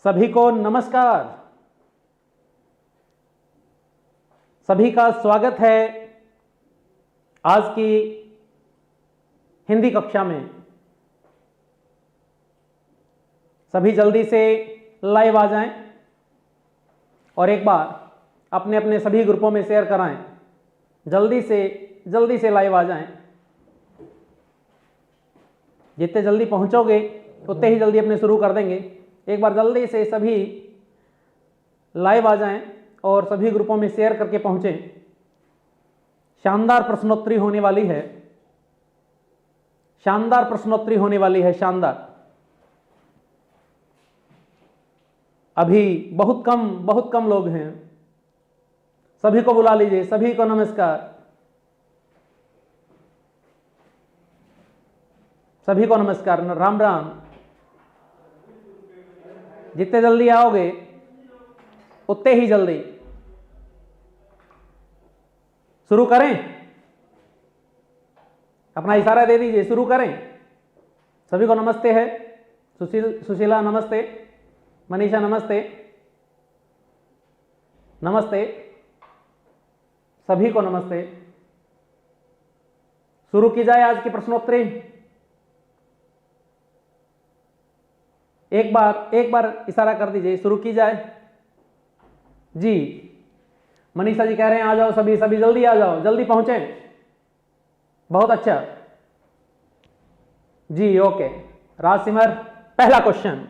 सभी को नमस्कार। सभी का स्वागत है आज की हिंदी कक्षा में। सभी जल्दी से लाइव आ जाएं और एक बार अपने अपने सभी ग्रुपों में शेयर कराएं। जल्दी से लाइव आ जाएं। जितने जल्दी पहुंचोगे उतने ही जल्दी अपने शुरू कर देंगे। एक बार जल्दी से सभी लाइव आ जाएं और सभी ग्रुपों में शेयर करके पहुंचें। शानदार प्रश्नोत्तरी होने वाली है, शानदार प्रश्नोत्तरी होने वाली है, शानदार। अभी बहुत कम लोग हैं। सभी को बुला लीजिए। सभी को नमस्कार। सभी को नमस्कार, राम राम। जितने जल्दी आओगे उतने ही जल्दी शुरू करें। अपना इशारा दे दीजिए, शुरू करें। सभी को नमस्ते है। सुशीला नमस्ते, मनीषा नमस्ते, नमस्ते, सभी को नमस्ते। शुरू की जाए आज की प्रश्नोत्तरी। एक बार इशारा कर दीजिए, शुरू की जाए। जी, मनीषा जी कह रहे हैं आ जाओ सभी जल्दी आ जाओ, जल्दी पहुंचे। बहुत अच्छा जी, ओके। राजसिमर, पहला क्वेश्चन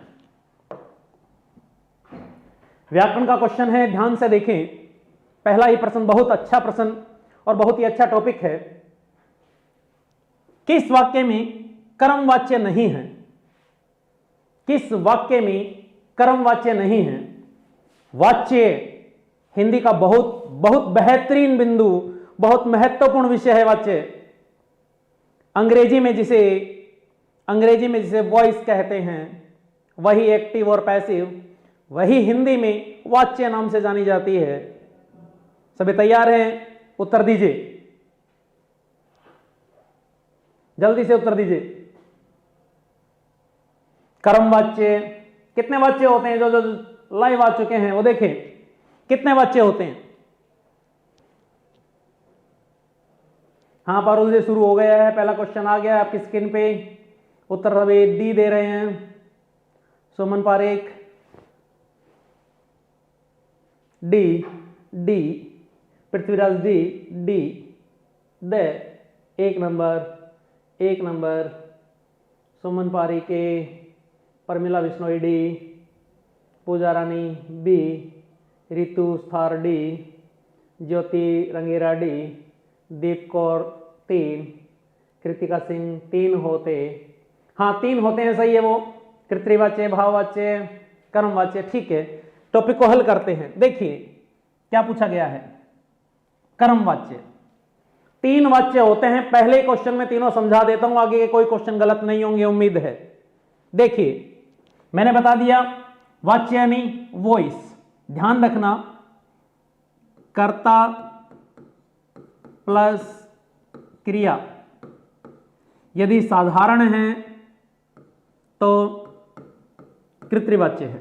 व्याकरण का क्वेश्चन है, ध्यान से देखें। पहला ही प्रश्न बहुत अच्छा प्रश्न और बहुत ही अच्छा टॉपिक है। किस वाक्य में कर्मवाच्य नहीं है? किस वाक्य में कर्मवाच्य नहीं है? वाच्य हिंदी का बहुत बेहतरीन बिंदु, बहुत महत्वपूर्ण विषय है वाच्य। अंग्रेजी में जिसे वॉइस कहते हैं, वही एक्टिव और पैसिव, वही हिंदी में वाच्य नाम से जानी जाती है। सभी तैयार हैं? उत्तर दीजिए, जल्दी से उत्तर दीजिए। कर्मवाच्य कितने वाच्य होते हैं? जो लाइव आ चुके हैं वो देखें कितने वाच्य होते हैं। हाँ, पारुल जी शुरू हो गया है। पहला क्वेश्चन आ गया आपकी स्क्रीन पे। उत्तर अभी डी दे रहे हैं सुमन पारेख। डी पृथ्वीराज डी दे। एक नंबर सुमन पारेख के, परमिला बिश्नोई डी, पूजा रानी बी, रितु स्थार डी, ज्योति रंगेरा डी, दीप कौर 3, कृतिका सिंह 3 होते। हाँ, 3 होते हैं, सही है वो। कृत्रिवाच्य, भाववाच्य, कर्मवाच्य। ठीक है, टॉपिक को हल करते हैं। देखिए क्या पूछा गया है। कर्मवाच्य 3 वाच्य होते हैं। पहले क्वेश्चन में तीनों समझा देता हूं, आगे के कोई क्वेश्चन गलत नहीं होंगे, उम्मीद है। देखिए मैंने बता दिया, वाच्य यानी वॉइस। ध्यान रखना, कर्ता प्लस क्रिया यदि साधारण है तो कृत्रिवाच्य है।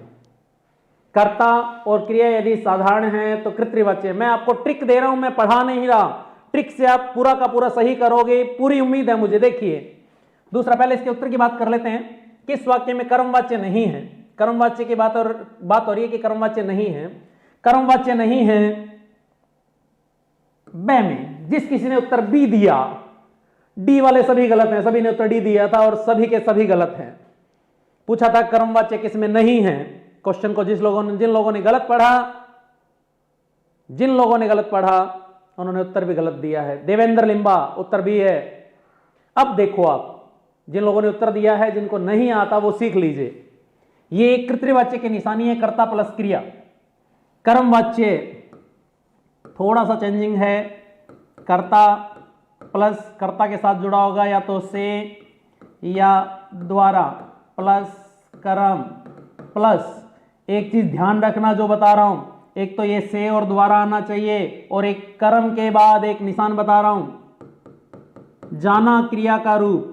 कर्ता और क्रिया यदि साधारण है तो कृत्रिवाच्य है। मैं आपको ट्रिक दे रहा हूं, मैं पढ़ा नहीं रहा। ट्रिक से आप पूरा का पूरा सही करोगे, पूरी उम्मीद है मुझे। देखिए दूसरा, पहले इसके उत्तर की बात कर लेते हैं। किस वाक्य में कर्मवाच्य नहीं है? कर्मवाच्य की बात हो रही है कि कर्मवाच्य नहीं है। कर्मवाच्य नहीं है ब में। जिस किसी ने उत्तर बी दिया, डी वाले सभी गलत हैं। सभी ने उत्तर डी दिया था और सभी के सभी गलत हैं। पूछा था कर्मवाच्य किस में नहीं है। क्वेश्चन को जिन लोगों ने गलत पढ़ा उन्होंने उत्तर भी गलत दिया है। देवेंद्र लिंबा, उत्तर बी है। अब देखो आप, जिन लोगों ने उत्तर दिया है, जिनको नहीं आता वो सीख लीजिए। ये कृत्रिवाच्य की निशानी है, कर्ता प्लस क्रिया। कर्मवाच्य थोड़ा सा चेंजिंग है। कर्ता प्लस, कर्ता के साथ जुड़ा होगा या तो से या द्वारा, प्लस कर्म प्लस। एक चीज ध्यान रखना जो बता रहा हूं, एक तो ये से और द्वारा आना चाहिए, और एक कर्म के बाद एक निशान बता रहा हूं, जाना क्रिया का रूप।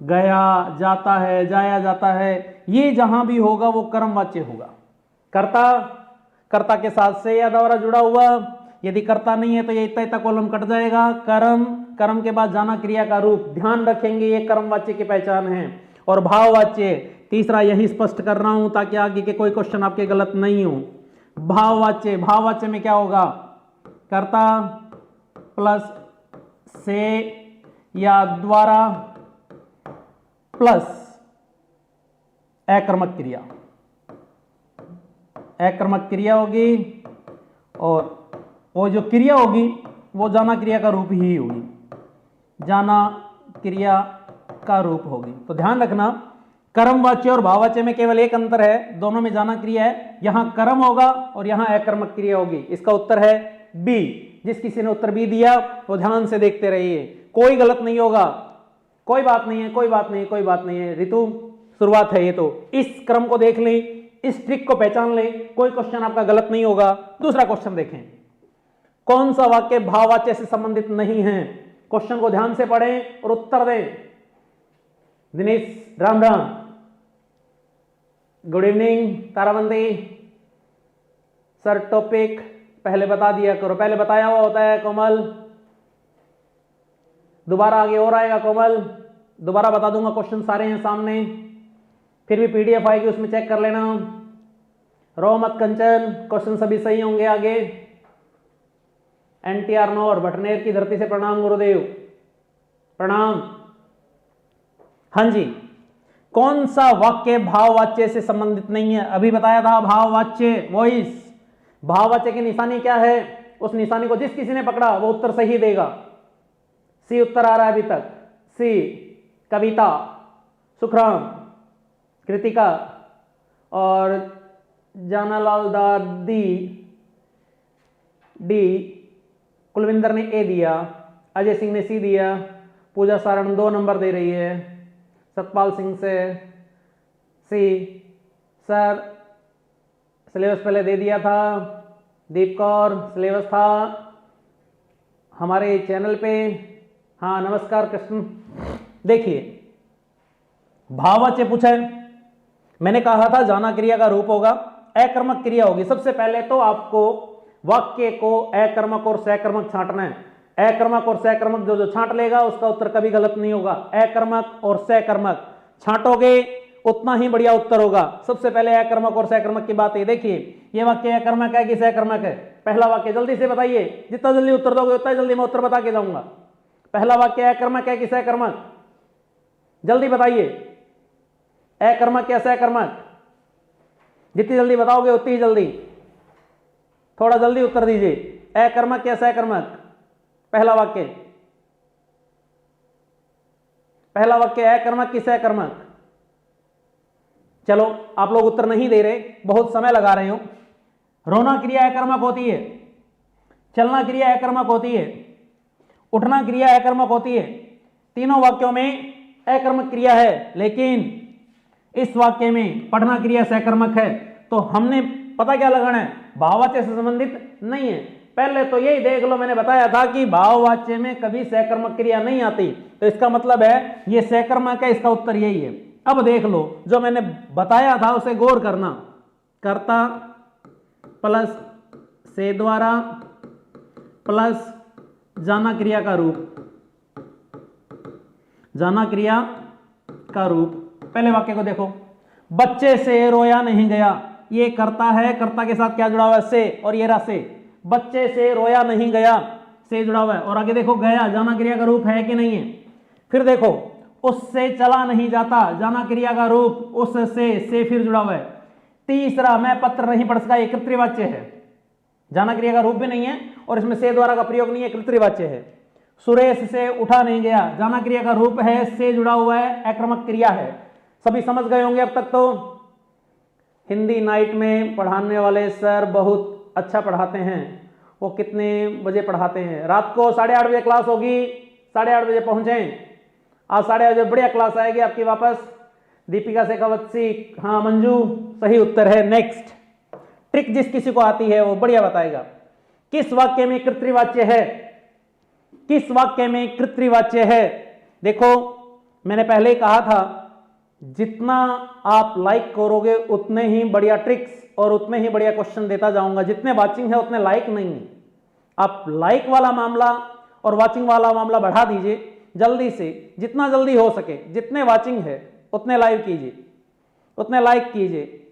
गया, जाता है, जाया जाता है, ये जहां भी होगा वो कर्मवाच्य होगा। कर्ता, कर्ता के साथ से या द्वारा जुड़ा हुआ, यदि कर्ता नहीं है तो ये इतना कॉलम कट जाएगा। कर्म, कर्म के बाद जाना क्रिया का रूप, ध्यान रखेंगे ये कर्मवाच्य की पहचान है। और भाववाच्य, तीसरा यही स्पष्ट कर रहा हूं ताकि आगे के कोई क्वेश्चन आपके गलत नहीं हो। भाववाच्य, भाववाच्य में क्या होगा? कर्ता प्लस से या द्वारा प्लस अकर्मक क्रिया, अकर्मक क्रिया होगी और वो जो क्रिया होगी वो जाना क्रिया का रूप ही होगी, जाना क्रिया का रूप होगी। तो ध्यान रखना, कर्मवाच्य और भाववाच्य में केवल एक अंतर है, दोनों में जाना क्रिया है, यहां कर्म होगा और यहां अकर्मक क्रिया होगी। इसका उत्तर है बी। जिस किसी ने उत्तर बी दिया वो ध्यान से देखते रहिए, कोई गलत नहीं होगा। कोई बात नहीं है, कोई बात नहीं है, कोई बात नहीं है। ऋतु, शुरुआत है ये तो, इस क्रम को देख लें, इस ट्रिक को पहचान लें, कोई क्वेश्चन आपका गलत नहीं होगा। दूसरा क्वेश्चन देखें, कौन सा वाक्य भाववाच्य से संबंधित नहीं है? क्वेश्चन को ध्यान से पढ़ें और उत्तर दें। Dinesh, Ram Ram, good evening. ताराबंदी सर, टॉपिक पहले बता दिया करो, पहले बताया हुआ होता है। कोमल, दोबारा आगे और आएगा। कोमल, दोबारा बता दूंगा, क्वेश्चन सारे हैं सामने, फिर भी पीडीएफ आएगी उसमें चेक कर लेना। रो मत कंचन, क्वेश्चन सभी सही होंगे आगे। एनटीआर नौर, भटनेर की धरती से प्रणाम गुरुदेव, प्रणाम। हाँ जी, कौन सा वाक्य भाववाच्य से संबंधित नहीं है? अभी बताया था भाववाच्य, वॉइस। भाववाच्य की निशानी क्या है? उस निशानी को जिस किसी ने पकड़ा वो उत्तर सही देगा। सी उत्तर आ रहा है अभी तक। सी, कविता, सुखराम, कृतिका और जानालाल दादी। डी, कुलविंदर ने ए दिया, अजय सिंह ने सी दिया, पूजा सारण 2 नंबर दे रही है, सतपाल सिंह से सी। सर सिलेबस पहले दे दिया था, दीप कौर सिलेबस था हमारे चैनल पे। हाँ नमस्कार कृष्ण। देखिए भाववाच्य पूछा है, मैंने कहा था जाना क्रिया का रूप होगा, अकर्मक क्रिया होगी। सबसे पहले तो आपको वाक्य को अकर्मक और सकर्मक छांटना है। अकर्मक और सकर्मक जो छांट लेगा उसका उत्तर कभी गलत नहीं होगा। अकर्मक और सकर्मक छांटोगे उतना ही बढ़िया उत्तर होगा। सबसे पहले अकर्मक और सकर्मक की बात है। देखिए ये वाक्य अकर्मक है कि सकर्मक है? पहला वाक्य जल्दी से बताइए, जितना जल्दी उत्तर दोगे उतना जल्दी मैं उत्तर बता के जाऊंगा। पहला वाक्य अकर्मक है कि सकर्मक? जल्दी बताइए, अकर्मक या सकर्मक? जितनी जल्दी बताओगे उतनी ही जल्दी, थोड़ा जल्दी उत्तर दीजिए। अकर्मक या सकर्मक? पहला वाक्य, पहला वाक्य अकर्मक कि सकर्मक? चलो आप लोग उत्तर नहीं दे रहे, बहुत समय लगा रहे हो। रोना क्रिया अकर्मक होती है, चलना क्रिया अकर्मक होती है, उठना क्रिया अकर्मक होती है। तीनों वाक्यों में अकर्मक क्रिया है, लेकिन इस वाक्य में पढ़ना क्रिया सकर्मक है। तो हमने पता क्या लगाना है? भाववाच्य से संबंधित नहीं है। पहले तो यही देख लो, मैंने बताया था कि भाववाच्य में कभी सकर्मक क्रिया नहीं आती, तो इसका मतलब है ये सकर्मक है, इसका उत्तर यही है। अब देख लो जो मैंने बताया था उसे गौर करना। कर्ता प्लस से द्वारा प्लस जाना क्रिया का रूप, जाना क्रिया का रूप। पहले वाक्य को देखो, बच्चे से रोया नहीं गया, ये कर्ता है, कर्ता के साथ क्या जुड़ा हुआ है? से, और ये रहा से। बच्चे से रोया नहीं गया, से जुड़ा हुआ है। और आगे देखो गया जाना क्रिया का रूप है कि नहीं है? फिर देखो उससे चला नहीं जाता, जाना क्रिया का रूप उससे फिर जुड़ा हुआ है। तीसरा मैं पत्र नहीं पढ़ सका, ये कृत्रिवाच्य है, जाना क्रिया का रूप भी नहीं है और इसमें से द्वारा का प्रयोग नहीं है, कृत्रिवाच्य है। सुरेश से उठा नहीं गया, जाना क्रिया का रूप है, से जुड़ा हुआ है, अकर्मक क्रिया है। सभी समझ गए होंगे अब तक तो। हिंदी नाइट में पढ़ाने वाले सर बहुत अच्छा पढ़ाते हैं। वो कितने बजे पढ़ाते हैं? रात को 8:30 बजे क्लास होगी, 8:30 बजे पहुंचें। आज 8:30 बजे बढ़िया क्लास आएगी आपकी वापस। दीपिका शेखावत, हाँ मंजू सही उत्तर है। नेक्स्ट ट्रिक जिस किसी को आती है वो बढ़िया बताएगा। किस वाक्य में कृत्रिवाच्य है? किस वाक्य में कृत्रिवाच्य है? देखो मैंने पहले ही कहा था, जितना आप लाइक करोगे उतने ही बढ़िया ट्रिक्स और उतने ही बढ़िया क्वेश्चन देता जाऊंगा। जितने वाचिंग है उतने लाइक नहीं है। आप लाइक वाला मामला और वाचिंग वाला मामला बढ़ा दीजिए जल्दी से, जितना जल्दी हो सके। जितने वाचिंग है उतने लाइव कीजिए, उतने लाइक कीजिए,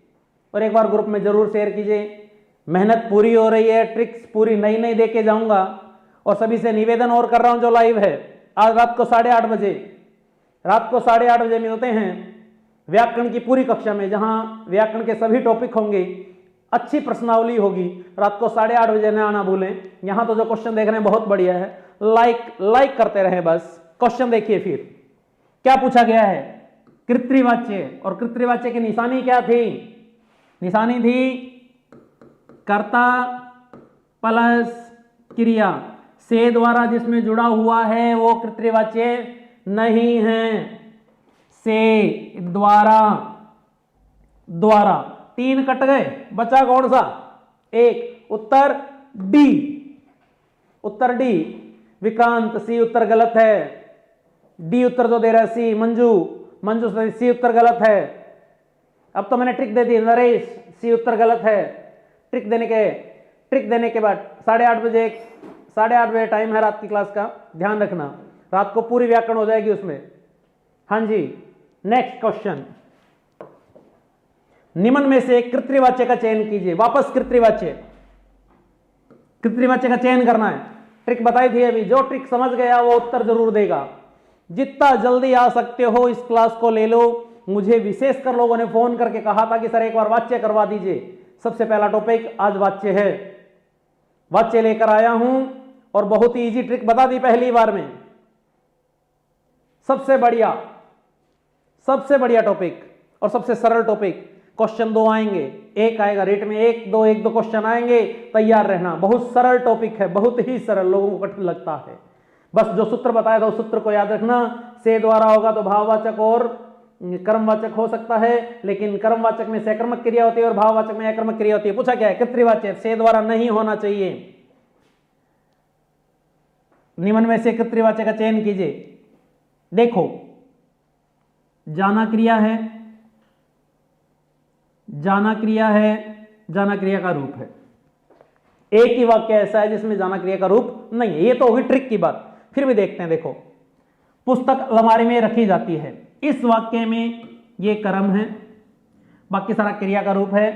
और एक बार ग्रुप में जरूर शेयर कीजिए। मेहनत पूरी हो रही है, ट्रिक्स पूरी नई नई दे के जाऊंगा। और सभी से निवेदन और कर रहा हूं जो लाइव है, आज रात को 8:30 बजे, रात को 8:30 बजे मिलते हैं व्याकरण की पूरी कक्षा में, जहां व्याकरण के सभी टॉपिक होंगे, अच्छी प्रश्नावली होगी। रात को 8:30 बजे न आना भूलें। यहां तो जो क्वेश्चन देख रहे हैं बहुत बढ़िया है, लाइक करते रहें बस। क्वेश्चन देखिए फिर क्या पूछा गया है, कृत्रिवाच्य, और कृत्रिवाच्य की निशानी क्या थी? निशानी थी कर्ता प्लस क्रिया, से द्वारा जिसमें जुड़ा हुआ है वो कृत्रिवाच्य नहीं है। से द्वारा, द्वारा 3 कट गए, बचा कौन सा? एक। उत्तर डी, उत्तर डी विक्रांत। सी उत्तर गलत है। डी उत्तर जो दे रहा है सी, मंजू सी उत्तर गलत है। अब तो मैंने ट्रिक दे दी नरेश, सी उत्तर गलत है। ट्रिक देने के बाद 8:30 बजे टाइम है रात की क्लास का, ध्यान रखना। रात को पूरी व्याकरण हो जाएगी उसमें। हाँ जी, नेक्स्ट क्वेश्चन, निम्न में से कृत्रिवाच्य का चयन कीजिए। वापस कृत्रिवाच्य का चयन करना है। ट्रिक बताई थी अभी, जो ट्रिक समझ गया वो उत्तर जरूर देगा। जितना जल्दी आ सकते हो इस क्लास को ले लो। मुझे विशेषकर लोगों ने फोन करके कहा था कि सर एक बार वाच्य करवा दीजिए। सबसे पहला टॉपिक आज वाच्य है, वाच्य लेकर आया हूं और बहुत ही इजी ट्रिक बता दी पहली बार में। सबसे बढ़िया टॉपिक और सबसे सरल टॉपिक। क्वेश्चन 2 आएंगे, एक आएगा रेट में, एक दो क्वेश्चन आएंगे, तैयार रहना। बहुत सरल टॉपिक है, बहुत ही सरल, लोगों को कठिन लगता है। बस जो सूत्र बताया था उस सूत्र को याद रखना। से द्वारा होगा तो भाववाचक और कर्मवाचक हो सकता है, लेकिन कर्मवाचक में सकर्मक क्रिया होती है और भाववाचक में अकर्मक क्रिया होती है। पूछा क्या है? कृत्रिवाच्य से द्वारा नहीं होना चाहिए। निम्न में से कृत्रिवाच्य का चयन कीजिए। देखो, जाना क्रिया है, जाना क्रिया का रूप है। एक ही वाक्य ऐसा है जिसमें जाना क्रिया का रूप नहीं है। ये तो होगी ट्रिक की बात, फिर भी देखते हैं। देखो, पुस्तक अलमारी में रखी जाती है, इस वाक्य में ये कर्म है, बाकी सारा क्रिया का रूप है।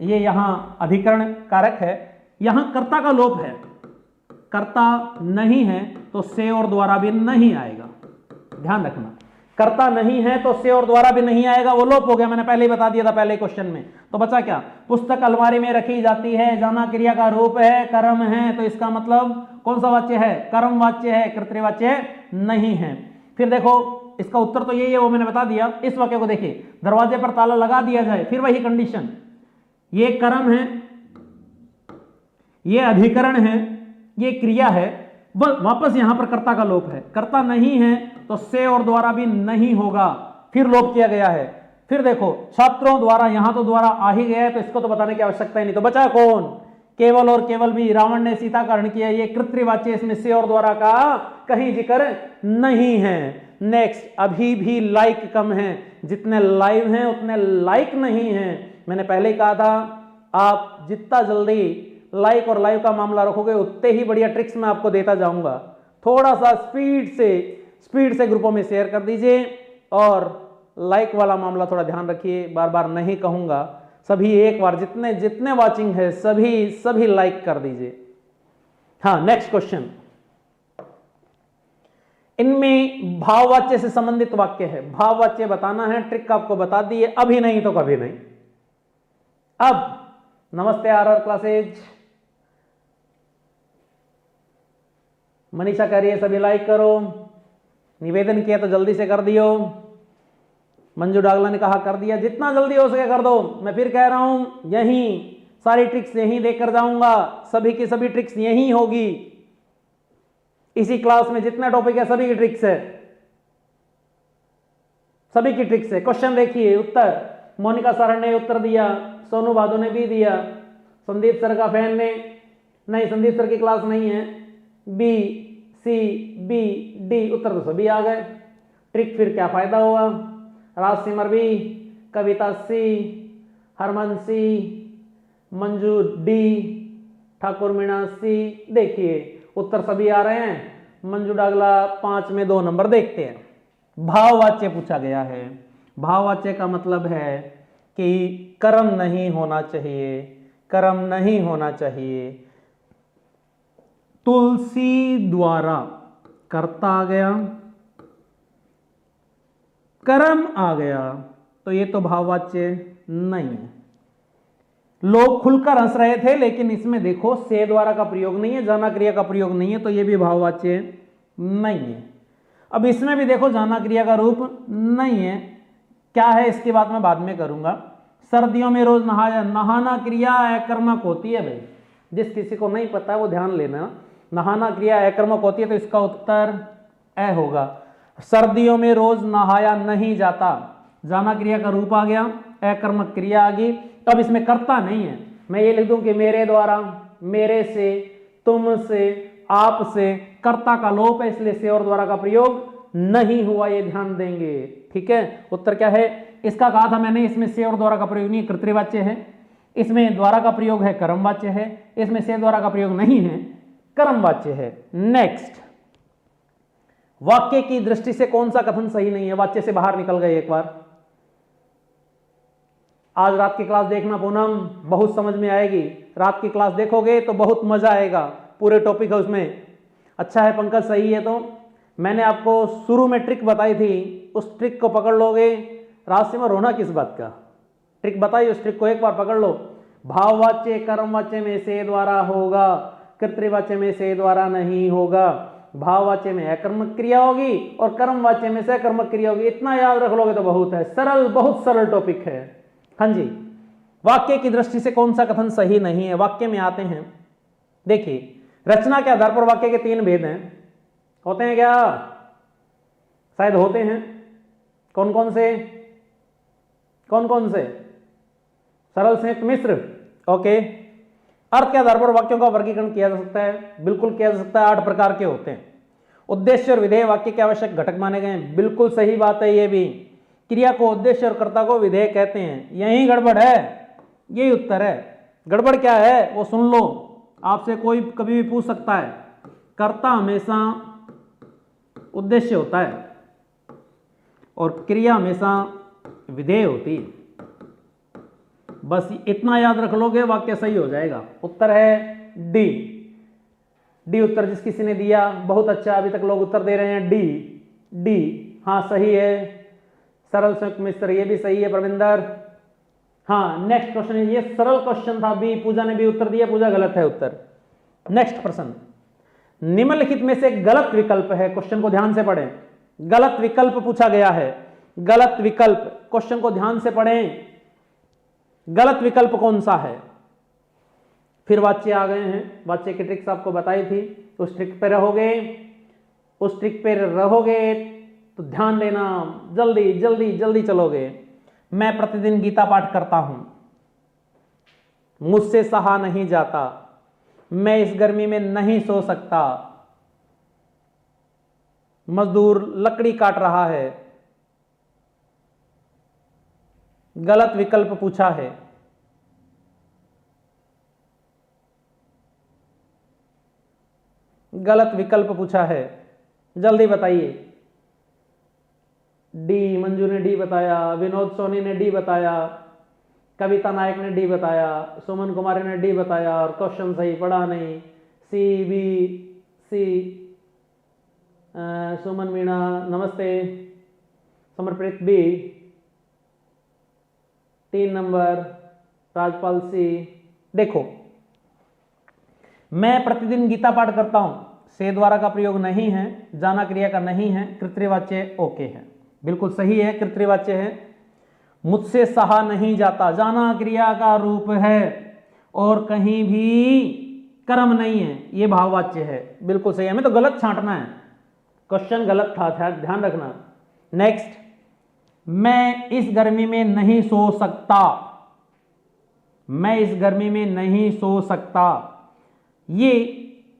ये यहां अधिकरण कारक है, यहां कर्ता का लोप है। कर्ता नहीं है तो से और द्वारा भी नहीं आएगा, ध्यान रखना। कर्ता नहीं है तो से और द्वारा भी नहीं आएगा, वो लोप हो गया। मैंने पहले ही बता दिया था पहले क्वेश्चन में। तो बचा क्या? पुस्तक अलमारी में रखी जाती है, जाना क्रिया का रूप है, कर्म है, तो इसका मतलब कौन सा वाच्य है? कर्म वाच्य है, कृत्रिवाच्य नहीं है। फिर देखो, इसका उत्तर तो यही है, वो मैंने बता दिया। इस वाक्य को देखिए, दरवाजे पर ताला लगा दिया जाए, फिर वही कंडीशन। ये कर्म है, ये अधिकरण है, ये क्रिया है, वापस यहां पर कर्ता का लोप है। कर्ता नहीं है तो से और द्वारा भी नहीं होगा, फिर लोप किया गया है। फिर देखो, छात्रों द्वारा, यहां तो द्वारा आ ही गया है तो इसको तो बताने की आवश्यकता ही नहीं। तो बचा कौन? केवल और केवल भी। रावण ने सीता का हरण किया, ये कृत्रिवाच्य, इसमें से और द्वारा का कहीं जिक्र नहीं है। नेक्स्ट, अभी भी लाइक कम है, जितने लाइव हैं उतने लाइक नहीं है। मैंने पहले ही कहा था, आप जितना जल्दी लाइक और लाइव का मामला रखोगे उतने ही बढ़िया ट्रिक्स मैं आपको देता जाऊंगा। थोड़ा सा स्पीड से ग्रुपों में शेयर कर दीजिए, और लाइक वाला मामला थोड़ा ध्यान रखिए। बार बार नहीं कहूंगा, सभी एक बार जितने वाचिंग है सभी लाइक कर दीजिए। हाँ, नेक्स्ट क्वेश्चन, इनमें भाववाच्य से संबंधित वाक्य है, भाववाच्य बताना है। ट्रिक आपको बता दी है, अभी नहीं तो कभी नहीं। अब नमस्ते आरआर क्लासेज, मनीषा कह रही है सभी लाइक करो, निवेदन किया तो जल्दी से कर दियो। मंजू डागला ने कहा कर दिया, जितना जल्दी हो सके कर दो। मैं फिर कह रहा हूं, यहीं सारी ट्रिक्स यहीं देकर जाऊंगा, सभी की सभी ट्रिक्स यहीं होगी। इसी क्लास में जितना टॉपिक है सभी की ट्रिक्स है, सभी की ट्रिक्स है। क्वेश्चन देखिए, उत्तर मोनिका सर ने उत्तर दिया, सोनू भादू ने भी दिया, संदीप सर का फैन ने नहीं, संदीप सर की क्लास नहीं है। बी सी बी डी उत्तर तो सभी आ गए। ट्रिक फिर क्या फायदा हुआ? राज सिमर बी, कविता सी, हरमन सी, मंजू डी, ठाकुर मीणा सी। देखिए उत्तर सभी आ रहे हैं। मंजू डागला 5 में 2 नंबर। देखते हैं भाववाच्य पूछा गया है। भाववाच्य का मतलब है कि कर्म नहीं होना चाहिए, कर्म नहीं होना चाहिए। तुलसी द्वारा कर्ता आ गया, कर्म आ गया, तो ये तो भाववाच्य नहीं है। लोग खुलकर हंस रहे थे, लेकिन इसमें देखो से द्वारा का प्रयोग नहीं है, जाना क्रिया का प्रयोग नहीं है, तो ये भी भाववाच्य नहीं है। अब इसमें भी देखो जाना क्रिया का रूप नहीं है। क्या है इसकी बात मैं बाद में करूंगा। सर्दियों में रोज नहाया, नहाना क्रिया अकर्मक होती है भाई। जिस किसी को नहीं पता वो ध्यान लेना, नहाना क्रिया अकर्मक होती है, तो इसका उत्तर ए होगा। सर्दियों में रोज नहाया नहीं जाता, जाना क्रिया का रूप आ गया, अकर्मक क्रिया आ गई। तो अब इसमें कर्ता नहीं है। मैं ये लिख दूं कि मेरे द्वारा, मेरे से, तुमसे, आपसे, कर्ता का लोप है, इसलिए से और द्वारा का प्रयोग नहीं हुआ, ये ध्यान देंगे। ठीक है, उत्तर क्या है इसका? कहा था मैंने, इसमें से और द्वारा का प्रयोग नहीं, कर्तृवाच्य है। इसमें द्वारा का प्रयोग है, कर्मवाच्य है। इसमें से द्वारा का प्रयोग नहीं है, कर्मवाच्य है। नेक्स्ट, वाक्य की दृष्टि से कौन सा कथन सही नहीं है? वाक्य से बाहर निकल गए एक बार। आज रात की क्लास देखना पूनम, बहुत समझ में आएगी। रात की क्लास देखोगे तो बहुत मजा आएगा, पूरे टॉपिक है उसमें। अच्छा है पंकज, सही है। तो मैंने आपको शुरू में ट्रिक बताई थी, उस ट्रिक को पकड़ लोगे। राशि में रोना किस बात का? ट्रिक बताई, उस ट्रिक को एक बार पकड़ लो। भाववाच्य कर्मवाच्य में से द्वारा होगा, कर्तृवाच्य में से द्वारा नहीं होगा। भाववाच्य में अकर्मक क्रिया होगी और कर्मवाच्य में से कर्मक क्रिया होगी। इतना याद रख लोगे तो बहुत है, सरल, बहुत सरल टॉपिक है। हाँ जी, वाक्य की दृष्टि से कौन सा कथन सही नहीं है? वाक्य में आते हैं। देखिए, रचना के आधार पर वाक्य के 3 भेद हैं। होते हैं क्या? शायद होते हैं। कौन कौन से? कौन कौन से? सरल, संयुक्त, मिश्र। ओके। अर्थ के आधार पर वाक्यों का वर्गीकरण किया जा सकता है, बिल्कुल किया जा सकता है। 8 प्रकार के होते हैं। उद्देश्य और विधेय वाक्य के आवश्यक घटक माने गए हैं, बिल्कुल सही बात है। ये भी क्रिया को उद्देश्य और कर्ता को विधेय कहते हैं। यही गड़बड़ है, यही उत्तर है। गड़बड़ क्या है वो सुन लो, आपसे कोई कभी भी पूछ सकता है। कर्ता हमेशा उद्देश्य होता है और क्रिया हमेशा विधेय होती है। बस इतना याद रख लोगे, वाक्य सही हो जाएगा। उत्तर है डी। डी उत्तर जिस किसी ने दिया, बहुत अच्छा, अभी तक लोग उत्तर दे रहे हैं डी। डी हाँ सही है। सरल संयुक्त मिश्र, ये भी सही है प्रविंदर। हाँ, नेक्स्ट क्वेश्चन, ये सरल क्वेश्चन था। बी, पूजा ने भी उत्तर दिया, पूजा गलत है उत्तर। नेक्स्ट प्रश्न, निम्नलिखित में से गलत विकल्प है, क्वेश्चन को ध्यान से पढ़ें। गलत विकल्प पूछा गया है, गलत विकल्प, क्वेश्चन को ध्यान से पढ़ें। गलत विकल्प कौन सा है? फिर वाच्य आ गए हैं, वाच्य की ट्रिक्स आपको बताई थी, उस ट्रिक पे रहोगे, उस ट्रिक पे रहोगे तो ध्यान देना, जल्दी जल्दी जल्दी चलोगे। मैं प्रतिदिन गीता पाठ करता हूं, मुझसे सहा नहीं जाता, मैं इस गर्मी में नहीं सो सकता, मजदूर लकड़ी काट रहा है। गलत विकल्प पूछा है। गलत विकल्प पूछा है, जल्दी बताइए। डी, मंजू ने डी बताया, विनोद सोनी ने डी बताया, कविता नायक ने डी बताया, सुमन कुमारी ने डी बताया और क्वेश्चन सही पढ़ा नहीं। सी, बी, सी, सुमन मीणा नमस्ते, समरप्रीत बी, 3 नंबर, राजपाल सी। देखो, मैं प्रतिदिन गीता पाठ करता हूं, से द्वारा का प्रयोग नहीं है, जाना क्रिया का नहीं है, कर्तृवाच्य ओके है, बिल्कुल सही है, कर्तृवाच्य है। मुझसे सहा नहीं जाता, जाना क्रिया का रूप है और कहीं भी कर्म नहीं है, ये भाववाच्य है, बिल्कुल सही है। हमें तो गलत छांटना है, क्वेश्चन गलत था, ध्यान रखना। नेक्स्ट, मैं इस गर्मी में नहीं सो सकता, मैं इस गर्मी में नहीं सो सकता, ये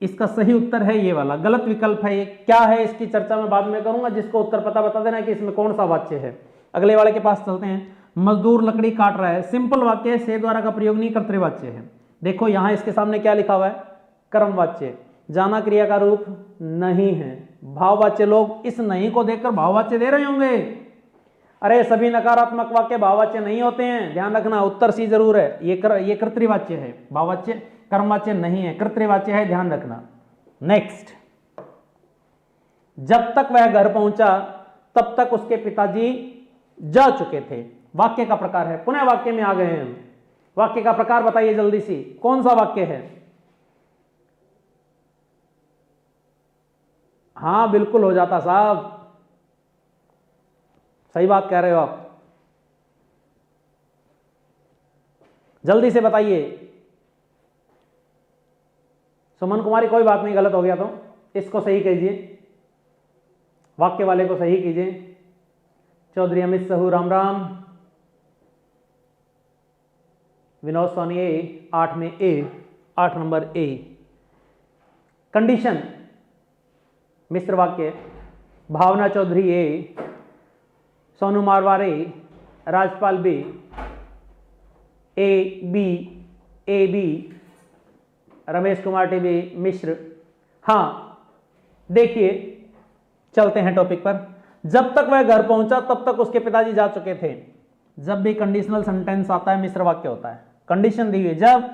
इसका सही उत्तर है ये वाला, गलत विकल्प है ये। क्या है इसकी चर्चा मैं बाद में करूंगा, जिसको उत्तर पता बता देना कि इसमें कौन सा वाक्य है। अगले वाले के पास चलते हैं। मजदूर लकड़ी काट रहा है, सिंपल वाक्य है, से द्वारा का प्रयोग नहीं, कर्तृवाच्य है। देखो यहां इसके सामने क्या लिखा हुआ है, कर्मवाच्य। जाना क्रिया का रूप नहीं है, भाववाच्य। लोग इस नहीं को देखकर भाववाच्य दे रहे होंगे। अरे सभी नकारात्मक वाक्य भाववाच्य नहीं होते हैं, ध्यान रखना। उत्तर सी जरूर है, ये कर्तृवाच्य है, भाववाच्य कर्मवाच्य नहीं है, कर्तृवाच्य है, ध्यान रखना। नेक्स्ट, जब तक वह घर पहुंचा तब तक उसके पिताजी जा चुके थे। वाक्य का प्रकार है, पुनः वाक्य में आ गए हैं हम। वाक्य का प्रकार बताइए जल्दी सी, कौन सा वाक्य है? हां बिल्कुल हो जाता साहब, सही बात कह रहे हो आप, जल्दी से बताइए। सुमन कुमारी कोई बात नहीं, गलत हो गया तो इसको सही कीजिए, वाक्य वाले को सही कीजिए। चौधरी अमित सहू राम राम। विनोद सोनी ए, 8 में ए, 8 नंबर ए। कंडीशन मिश्र वाक्य, Bhavna Chaudhary A, Sonu Marware, Rajpal B, A B, Ramesh Kumar TV मिश्र। हाँ देखिए, चलते हैं टॉपिक पर। जब तक वह घर पहुंचा तब तक उसके पिताजी जा चुके थे। जब भी कंडीशनल सेंटेंस आता है मिश्र वाक्य होता है। कंडीशन दी हुई जब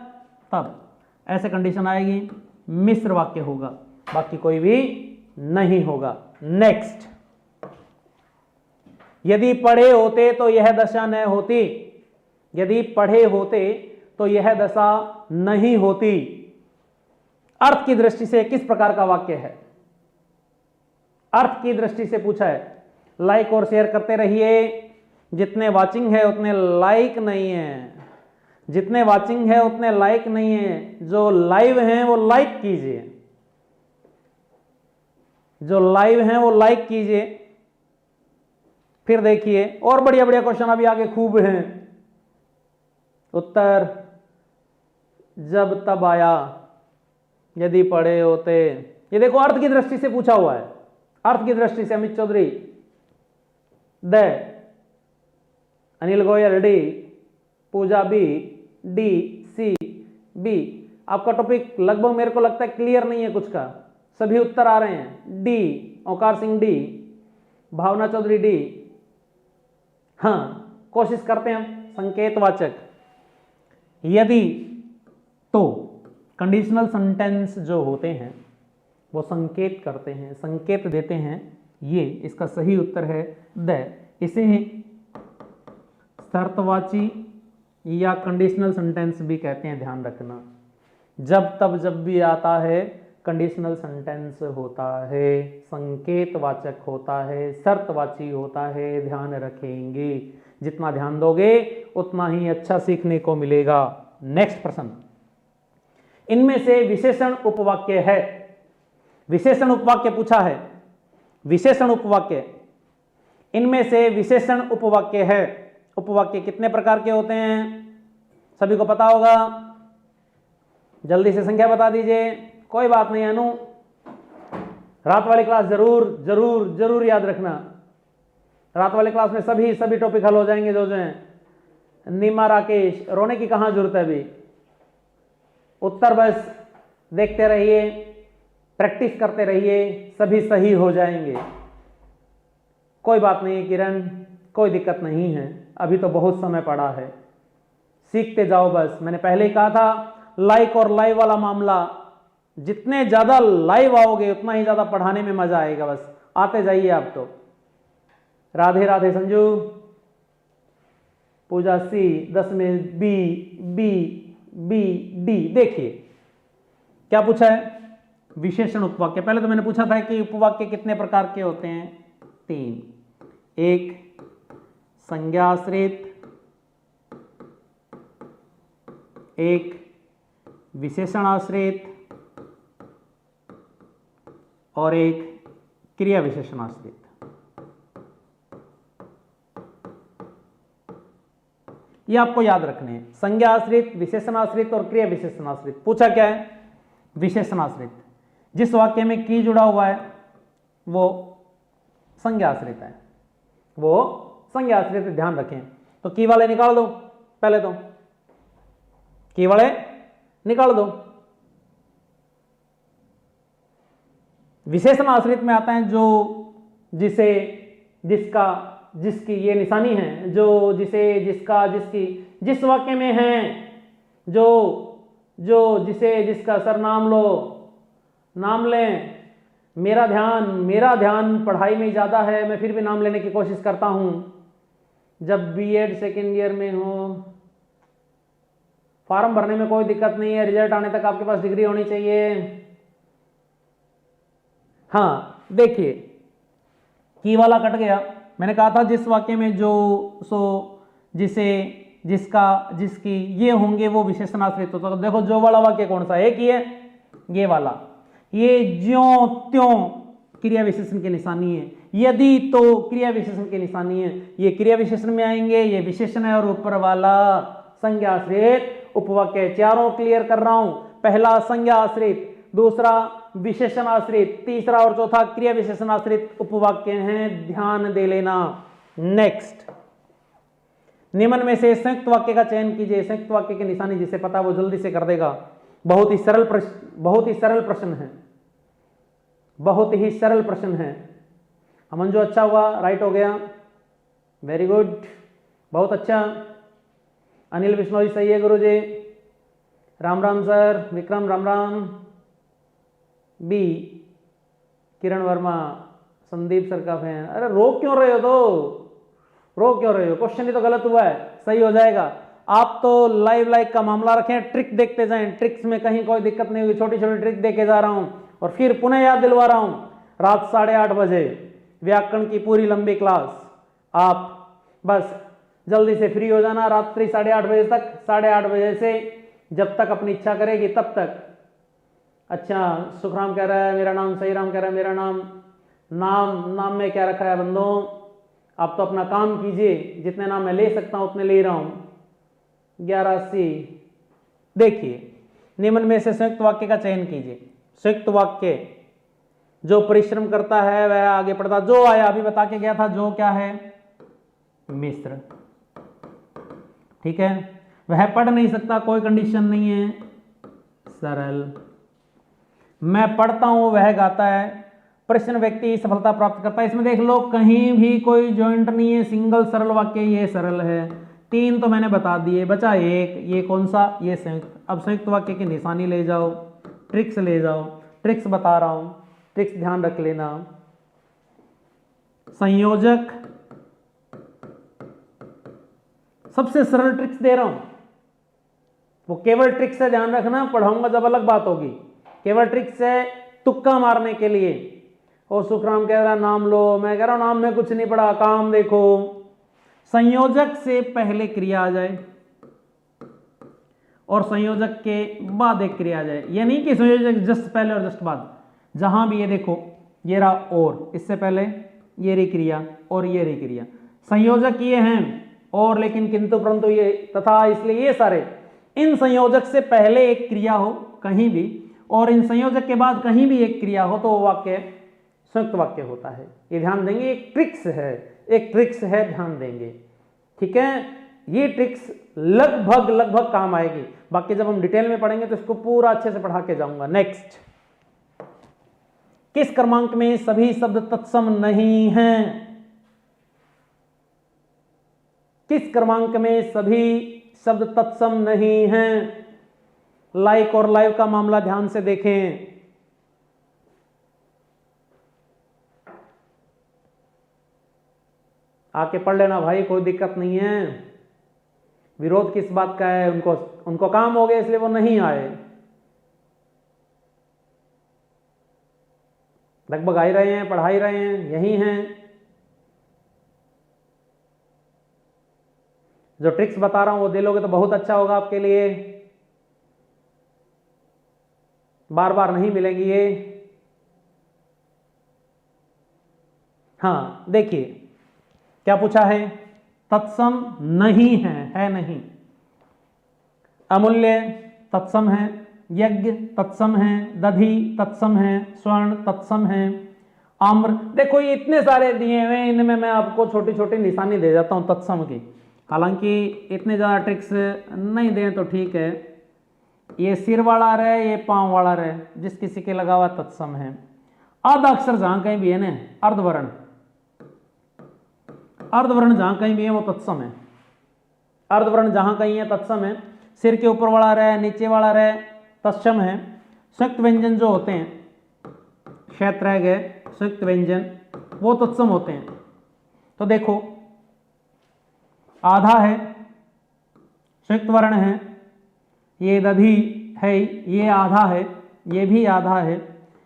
तब, ऐसे कंडीशन आएगी मिश्र वाक्य होगा, बाकी कोई भी नहीं होगा। नेक्स्ट, यदि पढ़े होते तो यह दशा न होती। यदि पढ़े होते तो यह दशा नहीं होती। अर्थ की दृष्टि से किस प्रकार का वाक्य है? अर्थ की दृष्टि से पूछा है। लाइक और शेयर करते रहिए, जितने वाचिंग है उतने लाइक नहीं है, जितने वाचिंग है उतने लाइक नहीं है। जो लाइव हैं वो लाइक कीजिए, जो लाइव हैं वो लाइक कीजिए। फिर देखिए और बढ़िया बढ़िया क्वेश्चन अभी आगे खूब हैं। उत्तर जब तब आया, यदि पढ़े होते। ये देखो अर्थ की दृष्टि से पूछा हुआ है, अर्थ की दृष्टि से। अमित चौधरी द, Anil Goyal D, Pooja B, D C B. आपका टॉपिक लगभग मेरे को लगता है क्लियर नहीं है कुछ का, सभी उत्तर आ रहे हैं। डी, ओकार सिंह डी, भावना चौधरी डी। हाँ कोशिश करते हैं हम। संकेतवाचक यदि तो, कंडीशनल सेंटेंस जो होते हैं वो संकेत करते हैं, संकेत देते हैं। ये इसका सही उत्तर है द। इसे शर्तवाची या कंडीशनल सेंटेंस भी कहते हैं, ध्यान रखना। जब तब जब भी आता है कंडीशनल सेंटेंस होता है, संकेतवाचक होता है, शर्तवाची होता है, ध्यान रखेंगे। जितना ध्यान दोगे उतना ही अच्छा सीखने को मिलेगा। नेक्स्ट प्रश्न, इनमें से विशेषण उपवाक्य है। विशेषण उपवाक्य पूछा है, विशेषण उपवाक्य। इनमें से विशेषण उपवाक्य है। उपवाक्य कितने प्रकार के होते हैं सभी को पता होगा, जल्दी से संख्या बता दीजिए। कोई बात नहीं अनु, रात वाली क्लास जरूर जरूर जरूर याद रखना। रात वाली क्लास में सभी टॉपिक हल हो जाएंगे जो हैं। नीमा राकेश, रोने की कहां जरूरत है अभी, उत्तर बस देखते रहिए, प्रैक्टिस करते रहिए, सभी सही हो जाएंगे। कोई बात नहीं किरण, कोई दिक्कत नहीं है, अभी तो बहुत समय पड़ा है, सीखते जाओ बस। मैंने पहले ही कहा था लाइक और लाइव वाला मामला, जितने ज्यादा लाइव आओगे उतना ही ज्यादा पढ़ाने में मजा आएगा। बस आते जाइए आप तो। राधे राधे संजू, पूजा सी, 10 में बी बी बी डी। देखिए क्या पूछा है, विशेषण उपवाक्य। पहले तो मैंने पूछा था कि उपवाक्य कितने प्रकार के होते हैं, 3। एक संज्ञाश्रित, एक विशेषणाश्रित और एक क्रिया विशेषणाश्रित। ये आपको याद रखने हैं, संज्ञाश्रित, विशेषणाश्रित और क्रिया विशेषणाश्रित। पूछा क्या है, विशेषणाश्रित। जिस वाक्य में की जुड़ा हुआ है वो संज्ञाश्रित है, वो संज्ञाश्रित है, ध्यान रखें। तो की वाले निकाल दो, पहले तो की वाले निकाल दो। विशेषण आश्रित में आता है जो जिसे, जिसका, जिसकी, ये निशानी है, जो, जिसे, जिसका, जिसकी, जिस वाक्य में है, जो, जिसे, जिसका, सरनाम लो, नाम लें। मेरा ध्यान पढ़ाई में ज़्यादा है, मैं फिर भी नाम लेने की कोशिश करता हूँ। जब बीएड सेकेंड ईयर में हो, फॉर्म भरने में कोई दिक्कत नहीं है, रिजल्ट आने तक आपके पास डिग्री होनी चाहिए। हाँ देखिए, की वाला कट गया। मैंने कहा था जिस वाक्य में जो, सो, जिसे, जिसका, जिसकी, ये होंगे वो विशेषण आश्रित होता है। तो देखो जो वाला वाक्य कौन सा है, एक ही है, ये वाला। ये ज्यों त्यों क्रिया विशेषण की निशानी है, यदि तो क्रिया विशेषण की निशानी है। ये क्रिया विशेषण में आएंगे, ये विशेषण है, और ऊपर वाला संज्ञा आश्रित उपवाक्य। चारों क्लियर कर रहा हूं। पहला संज्ञा आश्रित, दूसरा विशेषण आश्रित, तीसरा और चौथा क्रिया विशेषण आश्रित उपवाक्य हैं, ध्यान दे लेना। नेक्स्ट, निम्न में से संयुक्त वाक्य का चयन कीजिए। संयुक्त वाक्य की निशानी जिसे पता वो जल्दी से कर देगा। बहुत ही सरल प्रश्न, बहुत ही सरल प्रश्न है, बहुत ही सरल प्रश्न है। अमन जो अच्छा हुआ, राइट हो गया, वेरी गुड, बहुत अच्छा। अनिल बिश्नोई सही है गुरुजी, राम राम सर, विक्रम राम राम। बी किरण वर्मा, संदीप सर का फैन। अरे रोक क्यों रहे हो, तो रोक क्यों रहे हो, क्वेश्चन ही तो गलत हुआ है, सही हो जाएगा। आप तो लाइव लाइक का मामला रखें, ट्रिक देखते जाएं, ट्रिक्स में कहीं कोई दिक्कत नहीं होगी। छोटी छोटी ट्रिक देके जा रहा हूं और फिर पुनः याद दिलवा रहा हूं। रात 8:30 बजे व्याकरण की पूरी लंबी क्लास, आप बस जल्दी से फ्री हो जाना रात्रि 8:30 बजे तक। 8:30 बजे से जब तक अपनी इच्छा करेगी तब तक। अच्छा, सुखराम कह रहा है मेरा नाम, सही राम कह रहा है मेरा नाम। नाम में क्या रखा है बंदों, आप तो अपना काम कीजिए, जितने नाम मैं ले सकता हूं उतने ले रहा हूं। 1180। देखिए, निम्न में से संयुक्त वाक्य का चयन कीजिए। संयुक्त वाक्य जो परिश्रम करता है वह आगे पढ़ता। जो आया अभी बता के गया था, जो क्या है, मिश्र, ठीक है। वह पढ़ नहीं सकता, कोई कंडीशन नहीं है, सरल। मैं पढ़ता हूं, वह गाता है। प्रश्न व्यक्ति सफलता प्राप्त करता है। इसमें देख लो कहीं भी कोई जॉइंट नहीं है, सिंगल सरल वाक्य, ये सरल है। 3 तो मैंने बता दिए, बचा एक, ये कौन सा, ये संयुक्त। अब संयुक्त वाक्य की निशानी ले जाओ, ट्रिक्स ले जाओ, ट्रिक्स बता रहा हूं, ट्रिक्स ध्यान रख लेना। संयोजक, सबसे सरल ट्रिक्स दे रहा हूं, वो केवल ट्रिक्स है, ध्यान रखना, पढ़ाऊंगा जब अलग बात होगी। केवल ट्रिक्स है तुक्का मारने के लिए। और सुखराम कह रहा नाम लो, मैं कह रहा हूं नाम में कुछ नहीं पढ़ा, काम देखो। संयोजक से पहले क्रिया आ जाए और संयोजक के बाद एक क्रिया आ जाए। ये नहीं कि संयोजक जस्ट पहले और जस्ट बाद। जहां भी ये देखो, ये रहा और, इससे पहले ये रही क्रिया और ये रही क्रिया। संयोजक ये हैं और, लेकिन, किंतु, परंतु, ये, तथा, इसलिए, ये सारे। इन संयोजक से पहले एक क्रिया हो कहीं भी और इन संयोजक के बाद कहीं भी एक क्रिया हो तो वो वाक्य संयुक्त वाक्य होता है। ये ध्यान देंगे, एक ट्रिक्स है, एक ट्रिक्स है, ध्यान देंगे, ठीक है। ये ट्रिक्स लगभग काम आएगी। बाकी जब हम डिटेल में पढ़ेंगे तो इसको पूरा अच्छे से पढ़ा के जाऊंगा। नेक्स्ट, किस क्रमांक में सभी शब्द तत्सम नहीं हैं? किस क्रमांक में सभी शब्द तत्सम नहीं हैं? लाइक और लाइव का मामला ध्यान से देखें। आके पढ़ लेना भाई, कोई दिक्कत नहीं है। विरोध किस बात का है, उनको काम हो गया इसलिए वो नहीं आए। लगभग आ ही रहे हैं, पढ़ा ही रहे हैं, यही हैं। जो ट्रिक्स बता रहा हूं वो दे लोगे तो बहुत अच्छा होगा आपके लिए, बार बार नहीं मिलेंगी ये। हाँ देखिए क्या पूछा है, तत्सम नहीं है नहीं। अमूल्य तत्सम है, यज्ञ तत्सम है, दधि तत्सम है, स्वर्ण तत्सम है, आम्र। देखो ये इतने सारे दिए हुए, इनमें मैं आपको छोटी छोटी निशानी दे जाता हूँ तत्सम की, हालांकि इतने ज़्यादा ट्रिक्स नहीं दें तो ठीक है। ये सिर वाला रहे, ये पाँव वाला रहे, जिस किसी के लगा हुआ तत्सम है। आधा अक्षर जहाँ कहीं भी है ना, अर्धवर्ण, अर्धवर्ण जहाँ कहीं भी है वो तत्सम है। अर्धवर्ण जहाँ कहीं है तत्सम है। सिर के ऊपर वाला रहे, नीचे वाला रहे, तत्सम है। संयुक्त व्यंजन जो होते हैं, क्षेत्र रह गए, संयुक्त व्यंजन वो तत्सम होते हैं। तो देखो आधा है, संयुक्त वर्ण है, ये दधि है, ये आधा है, ये भी आधा है,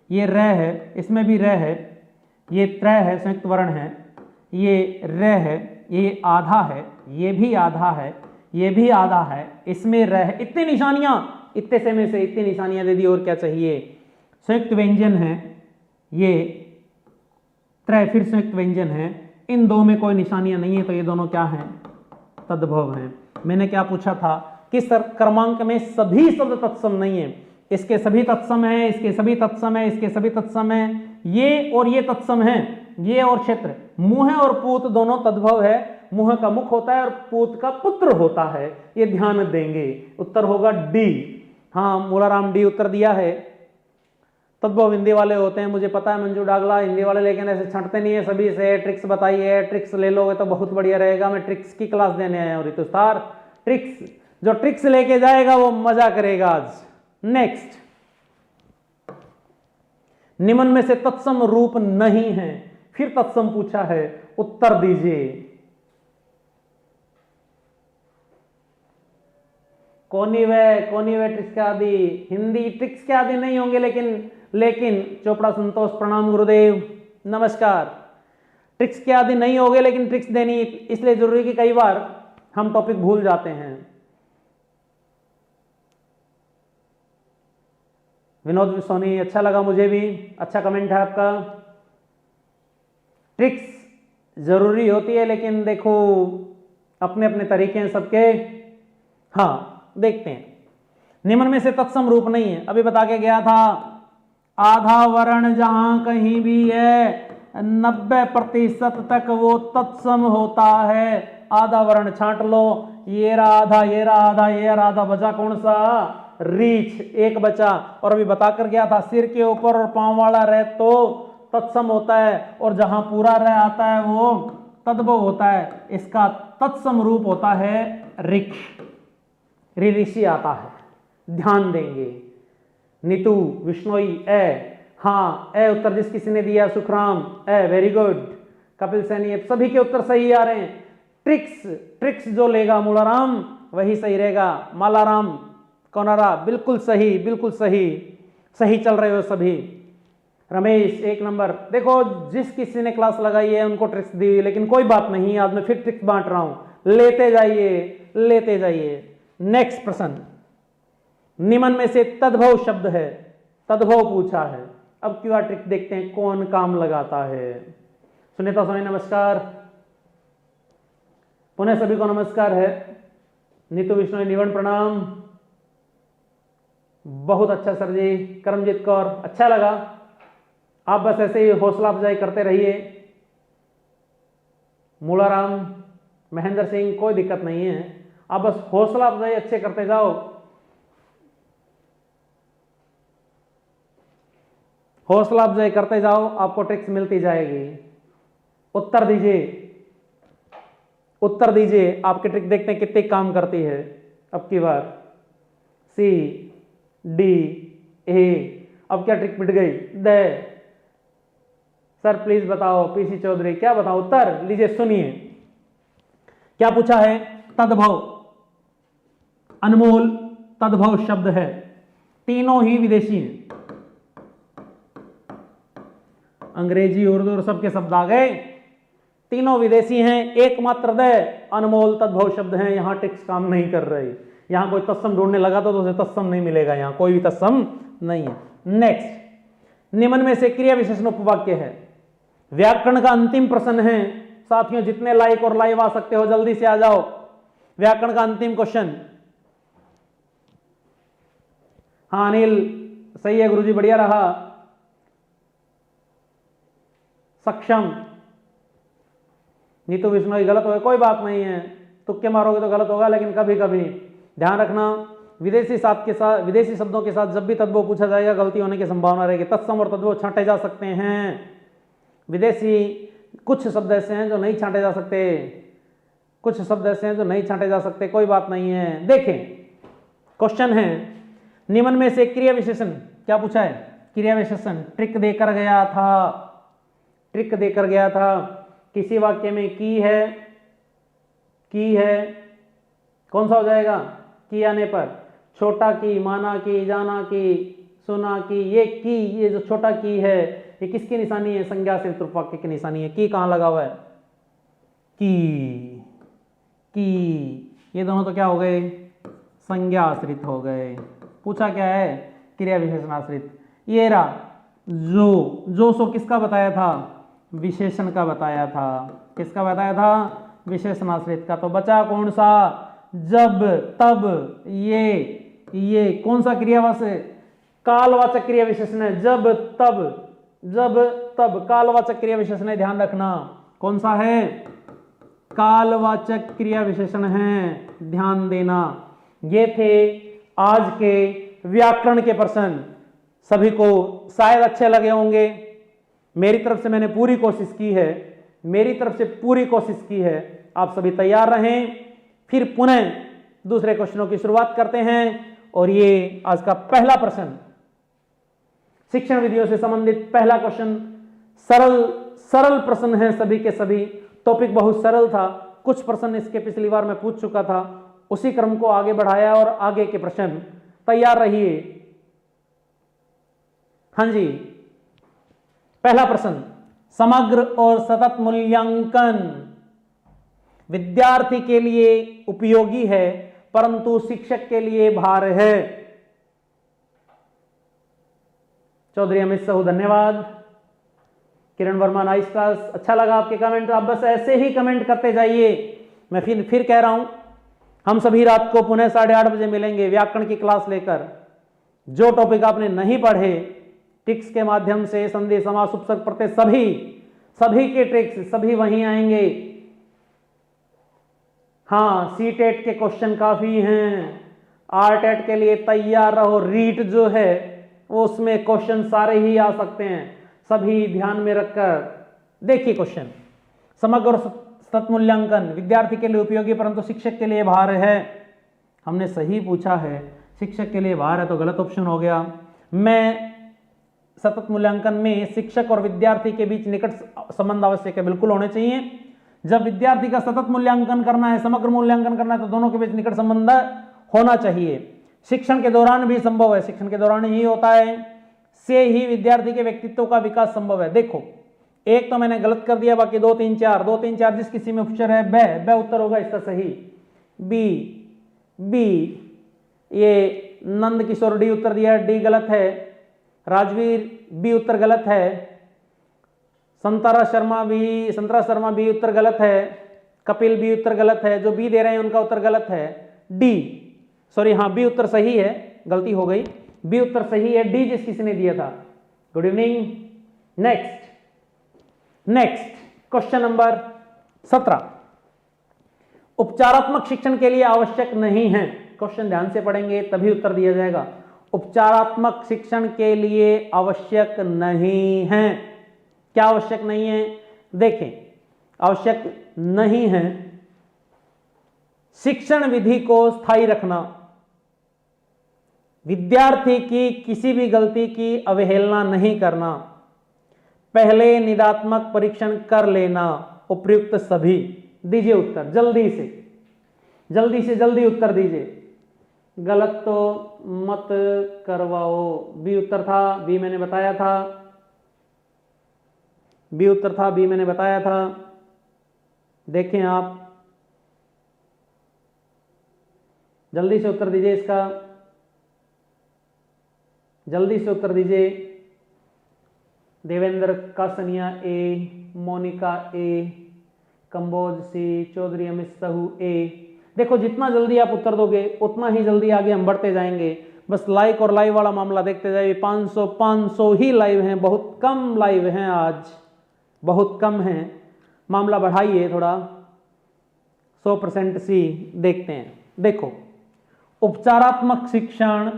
ये र है, इसमें भी र है, ये त्रय है, संयुक्त वर्ण है, ये र है, ये आधा है, ये भी आधा है, ये भी आधा है, इसमें र है। इतनी निशानियां, इतने से में से इतनी निशानियां दे दी, और क्या चाहिए। संयुक्त व्यंजन है, ये त्रय फिर संयुक्त व्यंजन है, इन दो में कोई निशानियां नहीं है, तो ये दोनों क्या हैं, तद्भव हैं। मैंने क्या पूछा था, किस क्रमांक में सभी शब्द तत्सम नहीं है। इसके सभी तत्सम है, इसके सभी तत्सम है, इसके सभी तत्सम है, ये और ये तत्सम है, ये और क्षेत्र। मुह और पूत दोनों तद्भव है, मुह का मुख होता है और पूत का पुत्र होता है, ये ध्यान देंगे। उत्तर होगा डी। हाँ मूलाराम डी उत्तर दिया है। तद्भव हिंदी वाले होते हैं, मुझे पता है मंजू डागला हिंदी वाले, लेकिन ऐसे छंटते नहीं है सभी से। ट्रिक्स बताइए, ट्रिक्स ले लोगे तो बहुत बढ़िया रहेगा। मैं ट्रिक्स की क्लास देने आया हूँ ऋतुस्तार। ट्रिक्स, जो ट्रिक्स लेके जाएगा वो मजा करेगा आज। नेक्स्ट, निम्न में से तत्सम रूप नहीं है, फिर तत्सम पूछा है, उत्तर दीजिए। कोनी वे ट्रिक्स के आदि, हिंदी ट्रिक्स के आदि नहीं होंगे, लेकिन चोपड़ा संतोष प्रणाम गुरुदेव नमस्कार। ट्रिक्स के आदि नहीं होंगे, लेकिन ट्रिक्स देनी इसलिए जरूरी कि कई बार हम टॉपिक भूल जाते हैं। विनोद सोनी, अच्छा लगा मुझे भी, अच्छा कमेंट है आपका। ट्रिक्स जरूरी होती है, लेकिन देखो अपने अपने तरीके हैं सबके। हाँ देखते हैं, निम्न में से तत्सम रूप नहीं है, अभी बता के गया था। आधा वर्ण जहां कहीं भी है 90% तक वो तत्सम होता है। आधा वर्ण छांट लो, ये रहा आधा, ये रहा आधा, ये रहा आधा, बचा कौन सा, रीछ, एक बचा। और अभी बताकर गया था, सिर के ऊपर और पांव वाला रह तो तत्सम होता है, और जहां पूरा रह आता है वो तद्भव होता है। इसका तत्सम रूप होता है ऋक्ष, ऋषि आता है, ध्यान देंगे। नीतू विष्णोई ए, हाँ ए उत्तर जिस किसी ने दिया, सुखराम ए, वेरी गुड। कपिल सैनी, सभी के उत्तर सही आ रहे हैं। ट्रिक्स जो लेगा मूलाराम वही सही रहेगा। मालाराम कोनारा, बिल्कुल सही, बिल्कुल सही, सही चल रहे हो सभी। रमेश 1 नंबर। देखो जिस किसी ने क्लास लगाई है उनको ट्रिक्स दी, लेकिन कोई बात नहीं, आज मैं फिर ट्रिक्स बांट रहा हूं, लेते जाइए, लेते जाइए। नेक्स्ट प्रश्न, निम्न में से तद्भव शब्द है, तद्भव पूछा है। अब क्यूआर ट्रिक देखते हैं कौन काम लगाता है। सुनीता सोनी नमस्कार, पुनः सभी को नमस्कार है। नीतू विष्णु निवर्ण प्रणाम, बहुत अच्छा सर जी। करमजीत कौर, अच्छा लगा, आप बस ऐसे ही हौसला अफजाई करते रहिए। मूलाराम, महेंद्र सिंह, कोई दिक्कत नहीं है, आप बस हौसला अफजाई अच्छे करते जाओ। हौसला अफजाई करते जाओ, आपको ट्रिक्स मिलती जाएगी। उत्तर दीजिए, उत्तर दीजिए, आपकी ट्रिक देखते हैं कितनी काम करती है। अब की बार सी डी ए, अब क्या ट्रिक मिट गई, द। सर प्लीज बताओ, पीसी चौधरी क्या बताओ उत्तर, लीजिए सुनिए क्या पूछा है। तद्भव, अनमोल तद्भव शब्द है, तीनों ही विदेशी हैं। अंग्रेजी उर्दू और सबके शब्द आ गए, तीनों विदेशी हैं, एकमात्र द अनमोल तद्भव शब्द हैं। यहां टिक्स काम नहीं कर रही, यहां कोई तत्सम ढूंढने लगा तो उसे तत्सम नहीं मिलेगा, यहां कोई भी तत्सम नहीं है। नेक्स्ट, निम्न में से क्रिया विशेषण उपवाक्य है। व्याकरण का अंतिम प्रश्न है साथियों, जितने लाइक और लाइव आ सकते हो जल्दी से आ जाओ। व्याकरण का अंतिम क्वेश्चन, हाँ अनिल सही है गुरुजी, बढ़िया रहा। सक्षम, नीतू बिश्नोई गलत हो गया, कोई बात नहीं है, तुक्के मारोगे तो गलत होगा, लेकिन कभी कभी ध्यान रखना विदेशी शब्दों के साथ जब भी तद्भव पूछा जाएगा गलती होने की संभावना रहेगी। तत्सम और तद्भव छांटे जा सकते हैं, विदेशी कुछ शब्द ऐसे हैं जो नहीं छांटे जा सकते, कुछ शब्द ऐसे हैं जो नहीं छांटे जा सकते, कोई बात नहीं है। देखें क्वेश्चन है, निम्न में से क्रिया विशेषण, क्या पूछा है, क्रिया विशेषण ट्रिक देकर गया था, ट्रिक देकर गया था, किसी वाक्य में की है, कौन सा हो जाएगा, की आने पर, छोटा की, माना की, जाना की, सुना की, ये जो छोटा की है ये किसकी निशानी है, संज्ञा से रूप वाक्य की निशानी है। की कहां लगा हुआ है, की, ये दोनों तो क्या हो गए, संज्ञा आश्रित हो गए। पूछा क्या है, क्रिया विशेषण आश्रित। ये रहा जो सो किसका बताया था, विशेषण का बताया था, किसका बताया था, विशेषण आश्रित का। तो बचा कौन सा, जब तब ये कौन सा क्रियावाचक, कालवाचक क्रिया विशेषण है, जब तब कालवाचक क्रिया विशेषण है, ध्यान रखना कौन सा है, कालवाचक क्रिया विशेषण है, ध्यान देना। ये थे आज के व्याकरण के प्रश्न, सभी को शायद अच्छे लगे होंगे। मेरी तरफ से मैंने पूरी कोशिश की है, आप सभी तैयार रहें। फिर पुनः दूसरे क्वेश्चनों की शुरुआत करते हैं। और ये आज का पहला प्रश्न, शिक्षण विधियों से संबंधित पहला क्वेश्चन, सरल प्रश्न है सभी के सभी। टॉपिक बहुत सरल था, कुछ प्रश्न इसके पिछली बार मैं पूछ चुका था, उसी क्रम को आगे बढ़ाया और आगे के प्रश्न। तैयार रहिए। हाँ जी, पहला प्रश्न, समग्र और सतत मूल्यांकन विद्यार्थी के लिए उपयोगी है परंतु शिक्षक के लिए भार है। चौधरी अमित साहू धन्यवाद। किरण वर्मा नाइस क्लास, अच्छा लगा आपके कमेंट, आप बस ऐसे ही कमेंट करते जाइए। मैं फिर कह रहा हूं, हम सभी रात को पुनः 8:30 बजे मिलेंगे व्याकरण की क्लास लेकर। जो टॉपिक आपने नहीं पढ़े, ट्रिक्स के माध्यम से संधि समास उपसर्ग प्रत्यय सभी के ट्रिक्स सभी वहीं आएंगे। हाँ, सीटेट के क्वेश्चन काफी हैं, आरटेट के लिए तैयार रहो। रीट जो है वो उसमें क्वेश्चन सारे ही आ सकते हैं, सभी ध्यान में रखकर देखिए क्वेश्चन। समग्र और सतत मूल्यांकन विद्यार्थी के लिए उपयोगी परंतु शिक्षक के लिए भार है। हमने सही पूछा है, शिक्षक के लिए भार है तो गलत ऑप्शन हो गया। मैं सतत मूल्यांकन में शिक्षक और विद्यार्थी के बीच निकट संबंध आवश्यक है, बिल्कुल होने चाहिए। जब विद्यार्थी का सतत मूल्यांकन करना है, समग्र मूल्यांकन करना है, तो दोनों के बीच निकट संबंध होना चाहिए। शिक्षण के दौरान भी संभव है, शिक्षण के दौरान ही होता है, से ही विद्यार्थी के व्यक्तित्व का विकास संभव है। देखो, एक तो मैंने गलत कर दिया, बाकी 2 3 4 जिस किसी में उपचर है ब उत्तर होगा इसका सही। बी ये नंद किशोर डी उत्तर दिया, डी गलत है। राजवीर बी उत्तर गलत है। संतरा शर्मा बी उत्तर गलत है। कपिल बी उत्तर गलत है, जो बी दे रहे हैं उनका उत्तर गलत है। बी उत्तर सही है, गलती हो गई, बी उत्तर सही है, डी जिस किसी ने दिया था। Good evening. Next question number 17, उपचारात्मक शिक्षण के लिए आवश्यक नहीं है। क्वेश्चन ध्यान से पढ़ेंगे तभी उत्तर दिया जाएगा। उपचारात्मक शिक्षण के लिए आवश्यक नहीं है। क्या आवश्यक नहीं है, देखें, आवश्यक नहीं है शिक्षण विधि को स्थायी रखना, विद्यार्थी की किसी भी गलती की अवहेलना नहीं करना, पहले निदात्मक परीक्षण कर लेना, उपयुक्त सभी। दीजिए उत्तर जल्दी से उत्तर दीजिए, गलत तो मत करवाओ। बी उत्तर था, बी मैंने बताया था, देखें आप, जल्दी से उत्तर दीजिए इसका, जल्दी से उत्तर दीजिए। देवेंद्र कासनिया ए, मोनिका ए, कंबोज सी, चौधरी अमित साहू ए। देखो, जितना जल्दी आप उत्तर दोगे उतना ही जल्दी आगे हम बढ़ते जाएंगे। बस लाइक और लाइव वाला मामला देखते जाइए। 500 ही लाइव हैं, बहुत कम लाइव हैं आज, बहुत कम हैं। मामला बढ़ाइए थोड़ा, 100% सी देखते हैं। देखो, उपचारात्मक शिक्षण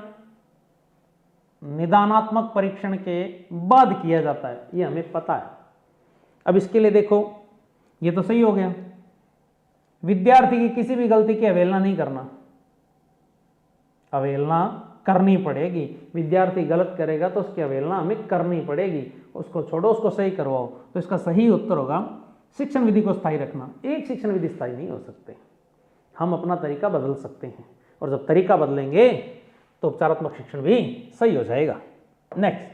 निदानात्मक परीक्षण के बाद किया जाता है, ये हमें पता है। अब इसके लिए देखो, ये तो सही हो गया, विद्यार्थी की किसी भी गलती की अवहेलना नहीं करना। अवहेलना करनी पड़ेगी, विद्यार्थी गलत करेगा तो उसकी अवहेलना हमें करनी पड़ेगी, उसको छोड़ो, उसको सही करवाओ। तो इसका सही उत्तर होगा शिक्षण विधि को स्थायी रखना। एक शिक्षण विधि स्थायी नहीं हो सकते, हम अपना तरीका बदल सकते हैं, और जब तरीका बदलेंगे तो उपचारात्मक शिक्षण भी सही हो जाएगा। नेक्स्ट,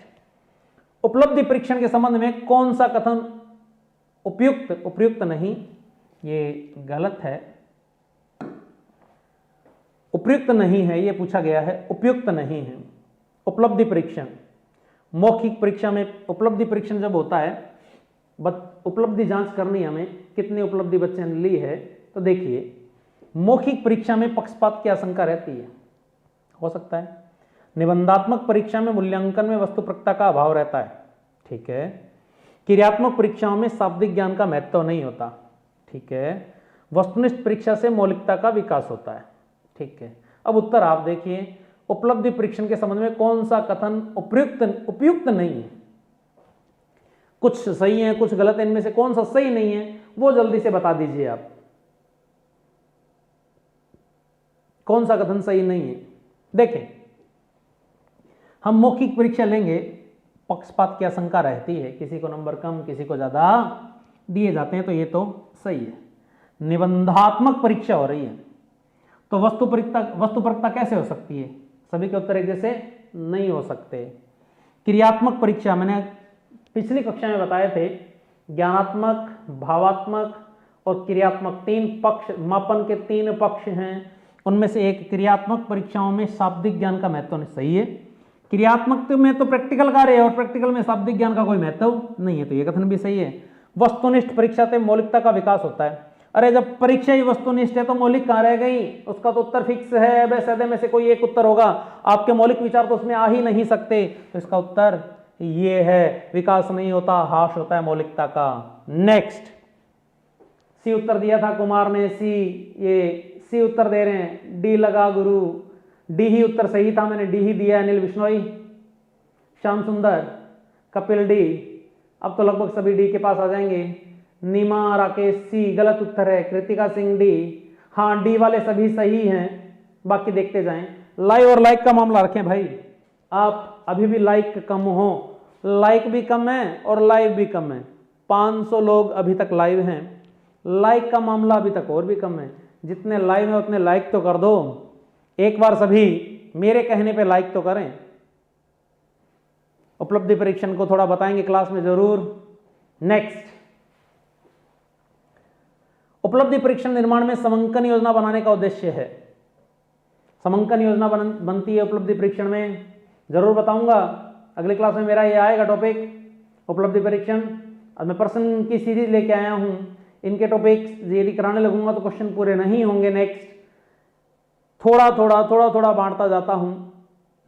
उपलब्धि परीक्षण के संबंध में कौन सा कथन उपयुक्त नहीं, ये गलत है, उपयुक्त नहीं है, ये पूछा गया है, उपयुक्त नहीं है। उपलब्धि परीक्षण, मौखिक परीक्षा में उपलब्धि परीक्षण जब होता है, उपलब्धि जांच करनी है हमें, कितनी उपलब्धि बच्चे ने ली है। तो देखिए, मौखिक परीक्षा में पक्षपात की आशंका रहती है, हो सकता है। निबंधात्मक परीक्षा में मूल्यांकन में वस्तुपरकता का अभाव रहता है, ठीक है। क्रियात्मक परीक्षाओं में शाब्दिक ज्ञान का महत्व नहीं होता, ठीक है। वस्तुनिष्ठ परीक्षा से मौलिकता का विकास होता है, ठीक है। अब उत्तर आप देखिए, उपलब्धि परीक्षण के संबंध में कौन सा कथन उपयुक्त नहीं है। कुछ सही है, कुछ गलत है, इनमें से कौन सा सही नहीं है वो जल्दी से बता दीजिए आप। कौन सा कथन सही नहीं है? देखें, हम मौखिक परीक्षा लेंगे, पक्षपात की आशंका रहती है, किसी को नंबर कम, किसी को ज्यादा दिए जाते हैं, तो ये तो सही है। निबंधात्मक परीक्षा हो रही है तो वस्तुपरकता कैसे हो सकती है? सभी के उत्तर एक जैसे नहीं हो सकते। क्रियात्मक परीक्षा मैंने पिछली कक्षा में बताए थे, ज्ञानात्मक, भावात्मक और क्रियात्मक तीन पक्ष, मापन के तीन पक्ष हैं, उनमें से एक क्रियात्मक परीक्षाओं में शाब्दिक ज्ञान का महत्व सही है। क्रियात्मक में तो प्रैक्टिकल कार्य है और प्रैक्टिकल में शाब्दिक ज्ञान का कोई महत्व नहीं है, तो ये कथन भी सही है। वस्तुनिष्ठ परीक्षा से मौलिकता का विकास होता है। अरे जब परीक्षा ही वस्तुनिष्ठ है तो मौलिक कहाँ रह गई? उसका तो उत्तर फिक्स है, वैसे में से कोई एक उत्तर होगा, आपके मौलिक विचार तो उसमें आ ही नहीं सकते, तो इसका उत्तर ये है, विकास नहीं होता, हास होता है मौलिकता का। नेक्स्ट, सी उत्तर दिया था कुमार ने, ये सी उत्तर दे रहे हैं, डी लगा गुरु, डी ही उत्तर सही था, मैंने डी ही दिया। अनिल बिश्नोई, श्याम सुंदर, कपिल डी, अब तो लगभग सभी डी के पास आ जाएंगे। नीमा राकेश सी गलत उत्तर है। कृतिका सिंह डी, हाँ डी वाले सभी सही हैं, बाकी देखते जाएं। लाइव और लाइक का मामला रखें भाई, आप अभी भी लाइक कम हो, लाइक भी कम है और लाइव भी कम है। 500 लोग अभी तक लाइव हैं, लाइक का मामला अभी तक और भी कम है। जितने लाइव हैं उतने लाइक तो कर दो, एक बार सभी मेरे कहने पे लाइक तो करें। उपलब्धि परीक्षण को थोड़ा बताएंगे क्लास में जरूर। नेक्स्ट, उपलब्धि परीक्षण निर्माण में समंकन योजना बनाने का उद्देश्य है। समंकन योजना बनती है उपलब्धि परीक्षण में, जरूर बताऊंगा, अगले क्लास में मेरा ये आएगा टॉपिक उपलब्धि परीक्षण। अब मैं प्रश्न की सीरीज लेके आया हूं, इनके टॉपिक्स यदि कराने लगूंगा तो क्वेश्चन पूरे नहीं होंगे। नेक्स्ट, थोड़ा थोड़ा बांटता जाता हूं,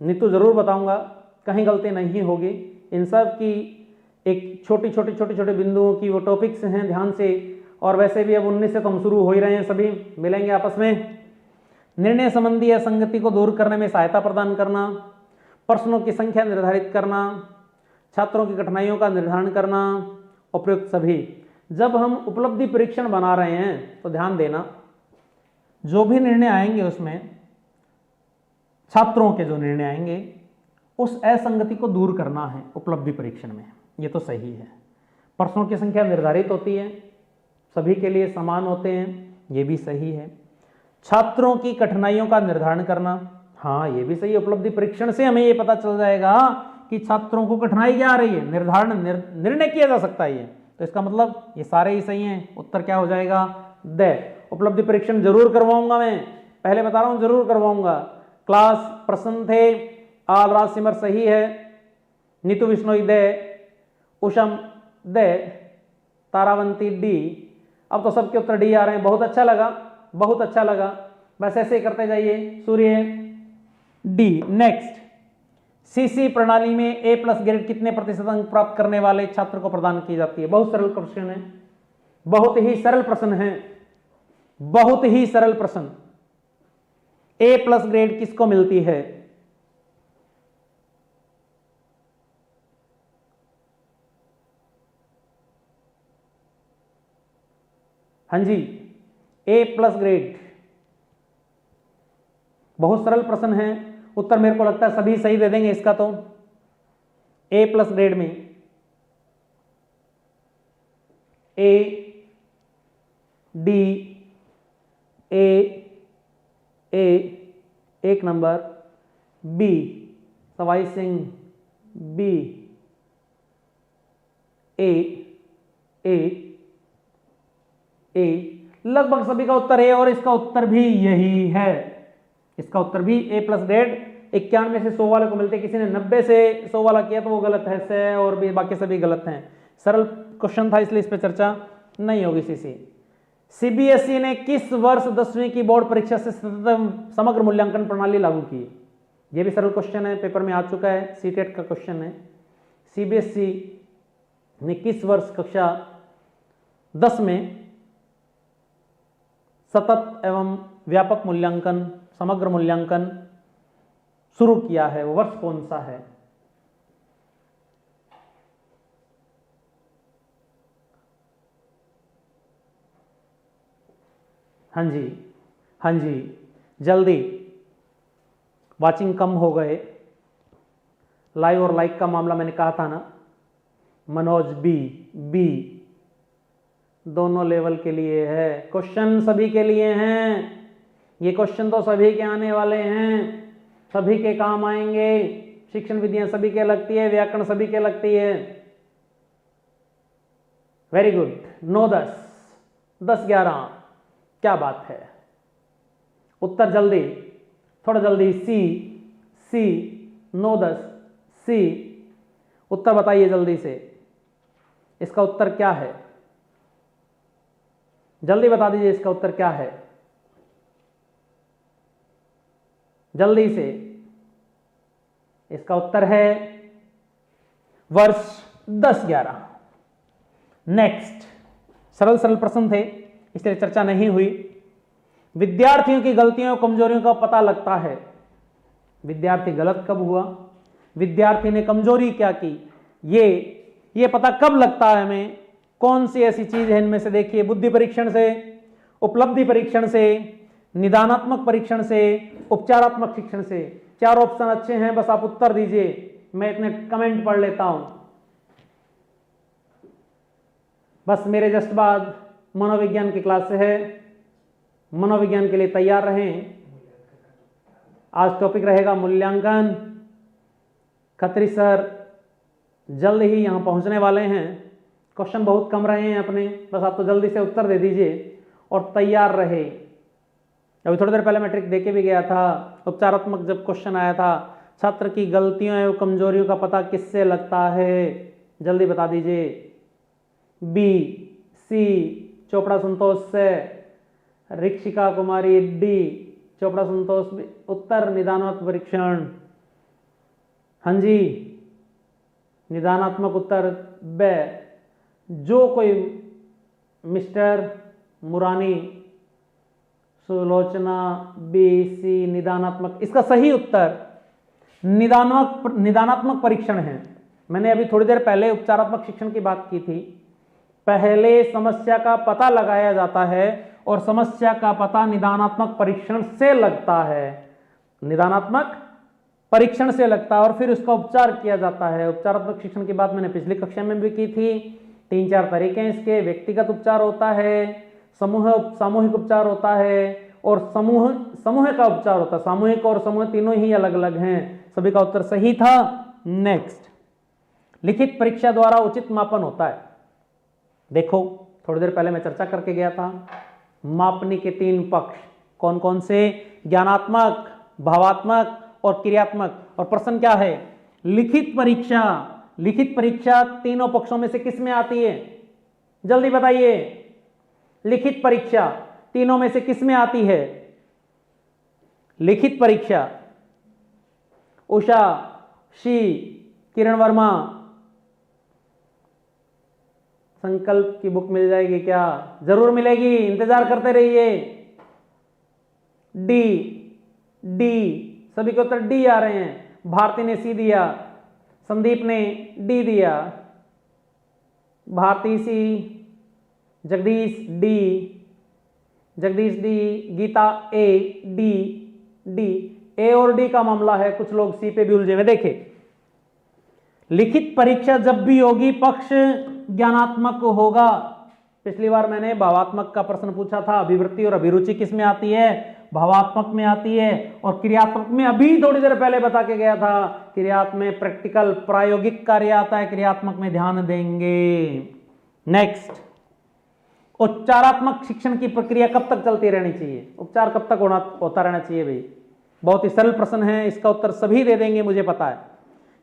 नहीं तो जरूर बताऊंगा, कहीं गलती नहीं होगी। इन सब की एक छोटे बिंदुओं की वो टॉपिक्स हैं, ध्यान से। और वैसे भी अब 19 से तो हम शुरू हो ही रहे हैं, सभी मिलेंगे आपस में। निर्णय संबंधी असंगति को दूर करने में सहायता प्रदान करना, प्रश्नों की संख्या निर्धारित करना, छात्रों की कठिनाइयों का निर्धारण करना, उपयुक्त सभी। जब हम उपलब्धि परीक्षण बना रहे हैं तो ध्यान देना, जो भी निर्णय आएंगे उसमें, छात्रों के जो निर्णय आएंगे उस असंगति को दूर करना है उपलब्धि परीक्षण में, ये तो सही है। प्रश्नों की संख्या निर्धारित होती है, सभी के लिए समान होते हैं, ये भी सही है। छात्रों की कठिनाइयों का निर्धारण करना, हाँ ये भी सही है। उपलब्धि परीक्षण से हमें ये पता चल जाएगा कि छात्रों को कठिनाई क्या आ रही है, निर्णय किया जा सकता है ये, तो इसका मतलब ये सारे ही सही हैं। उत्तर क्या हो जाएगा? द। उपलब्धि परीक्षण जरूर करवाऊंगा, मैं पहले बता रहा हूं, जरूर करवाऊंगा। क्लास प्रश्न थे, आल राज सिमर सही है, Neetu Bishnoi D, Usham D, Taravanti D. अब तो सबके उत्तर डी आ रहे हैं, बहुत अच्छा लगा, बहुत अच्छा लगा। बस ऐसे ही करते जाइए। सूर्य डी। नेक्स्ट, सीसी प्रणाली में ए प्लस ग्रेड कितने प्रतिशत अंक प्राप्त करने वाले छात्र को प्रदान की जाती है? बहुत सरल क्वेश्चन है, बहुत ही सरल प्रश्न है, बहुत ही सरल प्रश्न। ए प्लस ग्रेड किसको मिलती है? हाँ जी, ए प्लस ग्रेड, बहुत सरल प्रश्न है। उत्तर मेरे को लगता है सभी सही दे देंगे इसका। तो ए प्लस ग्रेड में ए, डी, ए, ए एक नंबर, B Sawai Singh, B, A, A, A, लगभग सभी का उत्तर ए और इसका उत्तर भी यही है। इसका उत्तर भी ए प्लस ग्रेड 91 से 100 वाले को मिलते। किसी ने 90 से 100 वाला किया तो वो गलत है, से और भी बाकी सभी गलत हैं। सरल क्वेश्चन था इसलिए इस पर चर्चा नहीं होगी। सीबीएसई ने किस वर्ष 10वीं की बोर्ड परीक्षा से समग्र मूल्यांकन प्रणाली लागू की? यह भी सरल क्वेश्चन है, पेपर में आ चुका है, सीटेट का क्वेश्चन है। सीबीएसई ने किस वर्ष कक्षा 10 में सतत एवं व्यापक मूल्यांकन, समग्र मूल्यांकन शुरू किया है? वो वर्ष कौन सा है? हाँ जी, हाँ जी, जल्दी। वाचिंग कम हो गए। लाइव और लाइक का मामला मैंने कहा था ना। मनोज बी दोनों लेवल के लिए है। क्वेश्चन सभी के लिए हैं। ये क्वेश्चन तो सभी के आने वाले हैं, सभी के काम आएंगे। शिक्षण विधियां सभी के लगती है, व्याकरण सभी के लगती है। Very good. 9 10 10 11, क्या बात है। उत्तर जल्दी, थोड़ा जल्दी। सी 9 10 सी। उत्तर बताइए जल्दी से, इसका उत्तर क्या है? जल्दी बता दीजिए इसका उत्तर क्या है, जल्दी से। इसका उत्तर है वर्ष 10 11। नेक्स्ट, सरल सरल प्रश्न थे इसलिए चर्चा नहीं हुई। विद्यार्थियों की गलतियों और कमजोरियों का पता लगता है। विद्यार्थी गलत कब हुआ, विद्यार्थी ने कमजोरी क्या की, ये पता कब लगता है हमें? कौन सी ऐसी चीज है इनमें से? देखिए, बुद्धि परीक्षण से, उपलब्धि परीक्षण से, निदानात्मक परीक्षण से, उपचारात्मक शिक्षण से। 4 ऑप्शन अच्छे हैं, बस आप उत्तर दीजिए। मैं इतने कमेंट पढ़ लेता हूं। बस मेरे जस्ट बाद मनोविज्ञान की क्लास है। मनोविज्ञान के लिए तैयार रहें। आज टॉपिक रहेगा मूल्यांकन। खत्री सर जल्द ही यहां पहुंचने वाले हैं। क्वेश्चन बहुत कम रहे हैं अपने, बस आप तो जल्दी से उत्तर दे दीजिए और तैयार रहे। अभी थोड़ी देर पहले मैं ट्रिक देके भी गया था। उपचारात्मक जब क्वेश्चन आया था, छात्र की गलतियों एवं कमजोरियों का पता किससे लगता है? जल्दी बता दीजिए। बी, सी चोपड़ा संतोष से, रिक्षिका कुमारी डी चोपड़ा संतोष। उत्तर निदानात्मक परीक्षण। हाँ जी, निदानात्मक उत्तर बे। जो कोई मिस्टर मुरानी, सुलोचना, बी, सी निदानात्मक। इसका सही उत्तर निदानात्मक परीक्षण है। मैंने अभी थोड़ी देर पहले उपचारात्मक शिक्षण की बात की थी। पहले समस्या का पता लगाया जाता है और समस्या का पता निदानात्मक परीक्षण से लगता है। निदानात्मक परीक्षण से लगता है और फिर उसका उपचार किया जाता है। उपचारात्मक शिक्षण की बात मैंने पिछली कक्षा में भी की थी। 3-4 तरीके हैं इसके। व्यक्तिगत उपचार होता है, सामूहिक उपचार होता है और समूह का उपचार होता है। सामूहिक और समूह तीनों ही अलग अलग हैं। सभी का उत्तर सही था। नेक्स्ट, लिखित परीक्षा द्वारा उचित मापन होता है। देखो, थोड़ी देर पहले मैं चर्चा करके गया था। मापनी के 3 पक्ष कौन कौन से? ज्ञानात्मक, भावात्मक और क्रियात्मक। और प्रश्न क्या है? लिखित परीक्षा। लिखित परीक्षा तीनों पक्षों में से किस में आती है? जल्दी बताइए। लिखित परीक्षा तीनों में से किस में आती है? लिखित परीक्षा उषा, शी, किरण वर्मा। संकल्प की बुक मिल जाएगी क्या? जरूर मिलेगी, इंतजार करते रहिए। डी, डी, सभी के उत्तर डी आ रहे हैं। भारती ने सी दिया, संदीप ने डी दिया, भारती सी, जगदीश डी, जगदीश डी, गीता ए, डी, डी। ए और डी का मामला है, कुछ लोग सी पे भी उलझे हुए। देखे, लिखित परीक्षा जब भी होगी पक्ष ज्ञानात्मक होगा। पिछली बार मैंने भावात्मक का प्रश्न पूछा था, अभिवृत्ति और अभिरुचि किस में आती है? भावात्मक में आती है। और क्रियात्मक में अभी थोड़ी देर पहले बता के गया था, क्रियात्मक में प्रैक्टिकल प्रायोगिक कार्य आता है, क्रियात्मक में ध्यान देंगे। नेक्स्ट, उच्चारात्मक शिक्षण की प्रक्रिया कब तक चलती रहनी चाहिए? उपचार कब तक होता रहना चाहिए भाई? बहुत ही सरल प्रश्न है, इसका उत्तर सभी दे देंगे, मुझे पता है।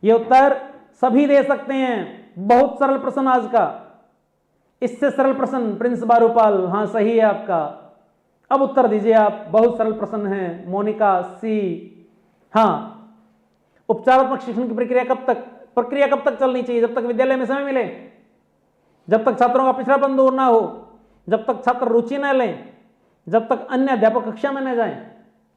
ये उत्तर सभी दे सकते हैं, बहुत सरल प्रश्न आज का। इससे सरल प्रश्न प्रिंस बारूपाल, हाँ सही है आपका। अब उत्तर दीजिए आप, बहुत सरल प्रश्न है। मोनिका सी, हाँ। उपचारात्मक शिक्षण की प्रक्रिया कब तक चलनी चाहिए? जब तक विद्यालय में समय मिले, जब तक छात्रों का पिछड़ापन दूर ना हो, जब तक छात्र रुचि न लें, जब तक अन्य अध्यापक कक्षा में न जाएं।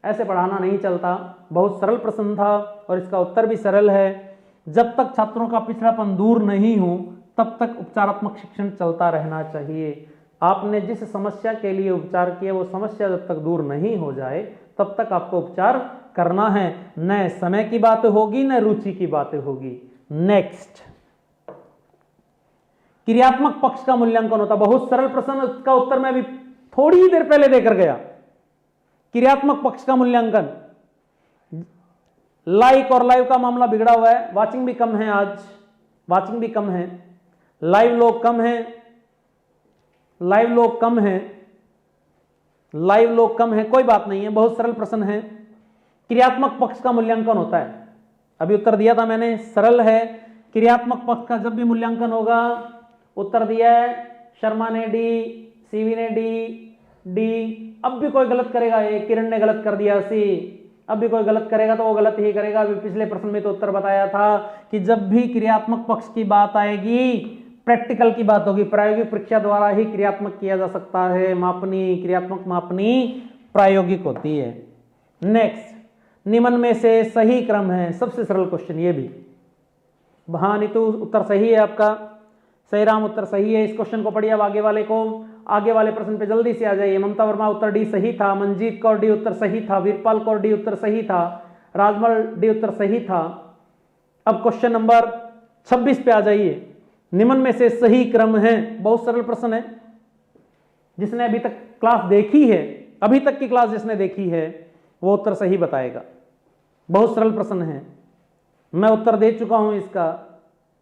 ऐसे पढ़ाना नहीं चलता। बहुत सरल प्रश्न था और इसका उत्तर भी सरल है। जब तक छात्रों का पिछड़ापन दूर नहीं हो तब तक उपचारात्मक शिक्षण चलता रहना चाहिए। आपने जिस समस्या के लिए उपचार किया वो समस्या जब तक दूर नहीं हो जाए तब तक आपको उपचार करना है। न समय की बात होगी न रुचि की बातें होगी। नेक्स्ट, क्रियात्मक पक्ष का मूल्यांकन होता। बहुत सरल प्रश्न, इसका उत्तर मैं अभी थोड़ी ही देर पहले देकर गया। क्रियात्मक पक्ष का मूल्यांकन, लाइक और लाइव का मामला बिगड़ा हुआ है। वाचिंग भी कम है, आज वाचिंग भी कम है, लाइव लोग कम हैं, लाइव लोग कम हैं, लाइव लोग कम है, कोई बात नहीं है, बहुत सरल प्रश्न है। क्रियात्मक पक्ष का मूल्यांकन होता है, अभी उत्तर दिया था मैंने, सरल है। क्रियात्मक पक्ष का जब भी मूल्यांकन होगा, उत्तर दिया है शर्मा ने डी, सीवी ने डी। अब भी कोई गलत करेगा, ये किरण ने गलत कर दिया सी। अब भी कोई गलत करेगा तो वो गलत ही करेगा। अभी पिछले प्रश्न में तो उत्तर बताया था कि जब भी क्रियात्मक पक्ष की बात आएगी, प्रैक्टिकल की बात होगी, प्रायोगिक परीक्षा द्वारा ही क्रियात्मक किया जा सकता है। मापनी, क्रियात्मक मापनी प्रायोगिक होती है। नेक्स्ट, निम्न में से सही क्रम है। सबसे सरल क्वेश्चन ये भी। हाँ नीतू, उत्तर सही है आपका। सही राम, उत्तर सही है। इस क्वेश्चन को पढ़िए। अब आगे वाले प्रश्न पे जल्दी से आ जाइए। ममता वर्मा, उत्तर डी सही था। मंजीत कौर, डी उत्तर सही था। वीरपाल कौर, डी उत्तर सही था। राजमल, डी उत्तर सही था। अब क्वेश्चन नंबर 26 पे आ जाइए। निम्न में से सही क्रम है। बहुत सरल प्रश्न है। जिसने अभी तक क्लास देखी है, अभी तक की क्लास जिसने देखी है, वो उत्तर सही बताएगा। बहुत सरल प्रश्न है, मैं उत्तर दे चुका हूं इसका।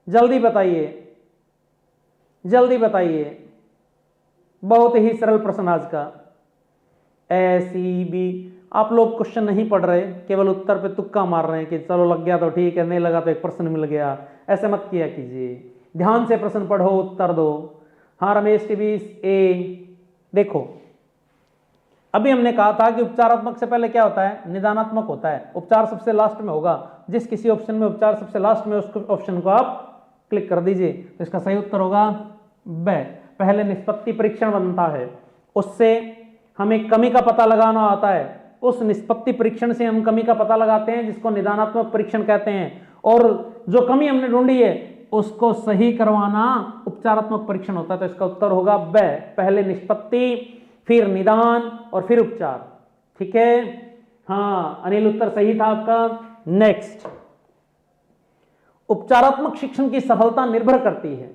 जल्दी बताइए, जल्दी बताइए। बहुत ही सरल प्रश्न आज का। SEB, आप लोग क्वेश्चन नहीं पढ़ रहे, केवल उत्तर पे तुक्का मार रहे हैं कि चलो लग गया तो ठीक है, नहीं लगा तो एक प्रश्न मिल गया। ऐसे मत किया कीजिए, ध्यान से प्रश्न पढ़ो, उत्तर दो। हाँ रमेश के 20 ए। देखो, अभी हमने कहा था कि उपचारात्मक से पहले क्या होता है? निदानात्मक होता है। उपचार सबसे लास्ट में होगा। जिस किसी ऑप्शन में उपचार सबसे लास्ट में, उस ऑप्शन को आप क्लिक कर दीजिए। तो इसका सही उत्तर होगा ब। पहले निष्पत्ति परीक्षण बनता है, उससे हमें कमी का पता लगाना आता है। उस निष्पत्ति परीक्षण से हम कमी का पता लगाते हैं, जिसको निदानात्मक परीक्षण कहते हैं। और जो कमी हमने ढूंढी है उसको सही करवाना उपचारात्मक परीक्षण होता है। तो इसका उत्तर होगा ब। पहले निष्पत्ति, फिर निदान और फिर उपचार। ठीक है, हाँ अनिल, उत्तर सही था आपका। नेक्स्ट, उपचारात्मक शिक्षण की सफलता निर्भर करती है।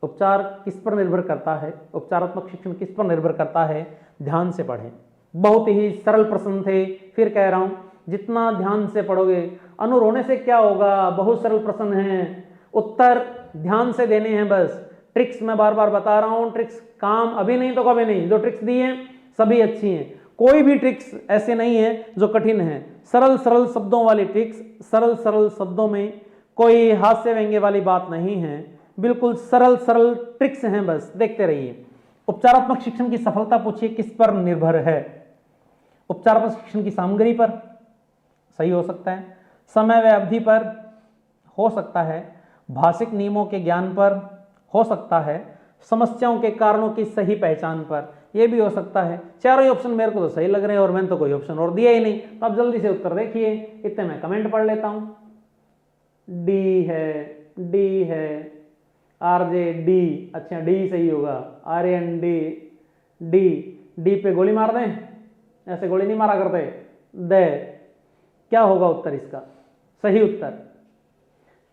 उपचार किस पर निर्भर करता है? उपचारात्मक शिक्षण किस पर निर्भर करता है? ध्यान से पढ़ें। बहुत ही सरल प्रश्न थे, फिर कह रहा हूं, जितना ध्यान से पढ़ोगे। अनु, रोने से क्या होगा? बहुत सरल प्रश्न है, उत्तर ध्यान से देने हैं बस। ट्रिक्स मैं बार बार बता रहा हूं, ट्रिक्स काम अभी नहीं तो कभी नहीं। जो ट्रिक्स दी हैं सभी अच्छी हैं, कोई भी ट्रिक्स ऐसे नहीं है जो कठिन है। सरल सरल शब्दों वाली ट्रिक्स, सरल सरल शब्दों में कोई हास्य व्यंग्य वाली बात नहीं है, बिल्कुल सरल सरल ट्रिक्स हैं, बस देखते रहिए। उपचारात्मक शिक्षण की सफलता पूछिए किस पर निर्भर है? उपचारात्मक शिक्षण की सामग्री पर, सही हो सकता है। समय व अवधि पर, हो सकता है भाषिक नियमों के ज्ञान पर, हो सकता है समस्याओं के कारणों की सही पहचान पर, यह भी हो सकता है। चारों ही ऑप्शन मेरे को तो सही लग रहे हैं और मैंने तो कोई ऑप्शन और दिया ही नहीं। तो आप जल्दी से उत्तर देखिए। इतने मैं कमेंट पढ़ लेता हूं। डी है आरजे डी, अच्छा डी सही होगा। आर्यन डी, डी पे गोली मार दें, ऐसे गोली नहीं मारा करते। क्या होगा उत्तर इसका? सही उत्तर।